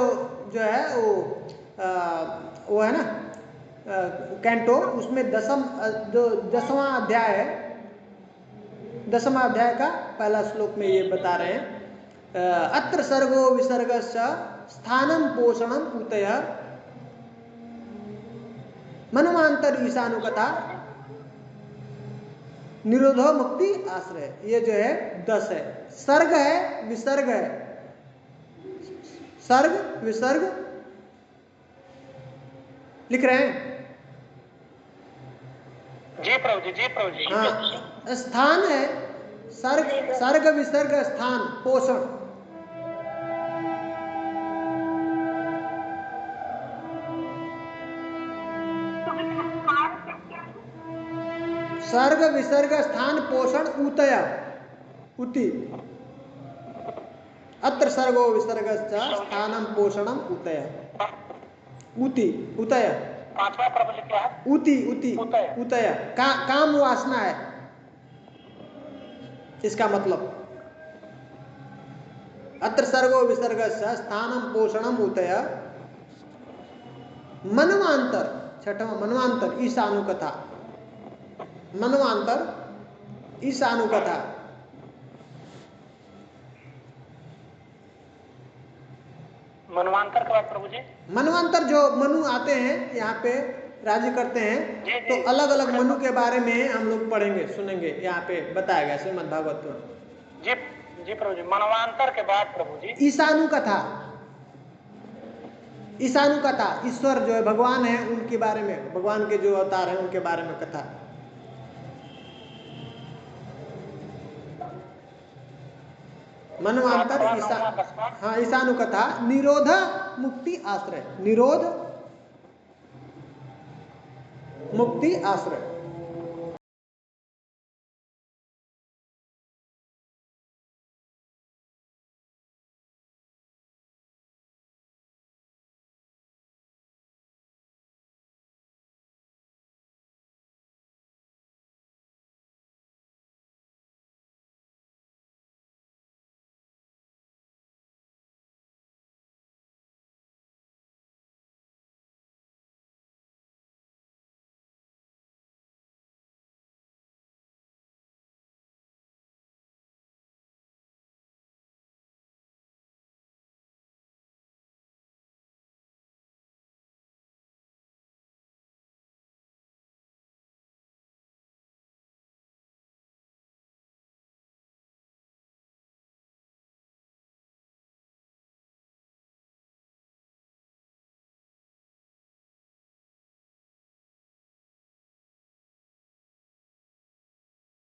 है वो है ना कैंटो, उसमें 10वां अध्याय है। 10वां अध्याय का पहला श्लोक में ये बता रहे हैं, अत्र सर्गो विसर्गश्च स्थानम पोषणम उतय मनमांतर ईशानुकथा निरोधो मुक्ति आश्रय। ये जो है 10 है। सर्ग है, विसर्ग है, सर्ग विसर्ग लिख रहे हैं। जी प्रभु जी, जी प्रभु जी। हाँ, स्थान है सर्ग विसर्ग स्थान पोषण। सर्ग विसर्ग स्थान पोषण उतय उति। अत्र सर्गो विसर्गश्च स्थानम पोषणम उतय उति उतय। पांचवा प्रबल क्या है? उति उतय काम वासना है इसका मतलब। अत्र सर्गो विसर्गश्च स्थानम पोषणम उतय मनवांतर। छठवां मनवांतर ईशानुकथा। मनवांतर ईशानुकथा। मनवांतर के बाद प्रभु जी, मनवांतर जो मनु आते हैं यहाँ पे राज्य करते हैं, तो अलग अलग मनु के बारे में हम लोग पढ़ेंगे, सुनेंगे। यहाँ पे बताया गया श्रीमद् भागवत में। जी जी प्रभु जी, मनवांतर के बाद प्रभु जी ईशानुकथा। ईशानुकथा, ईश्वर जो है भगवान है उनके बारे में, भगवान के जो अवतार हैं उनके बारे में कथा। मनवांतर हाँ ईशानुकथा निरोध मुक्ति आश्रय। निरोध मुक्ति आश्रय।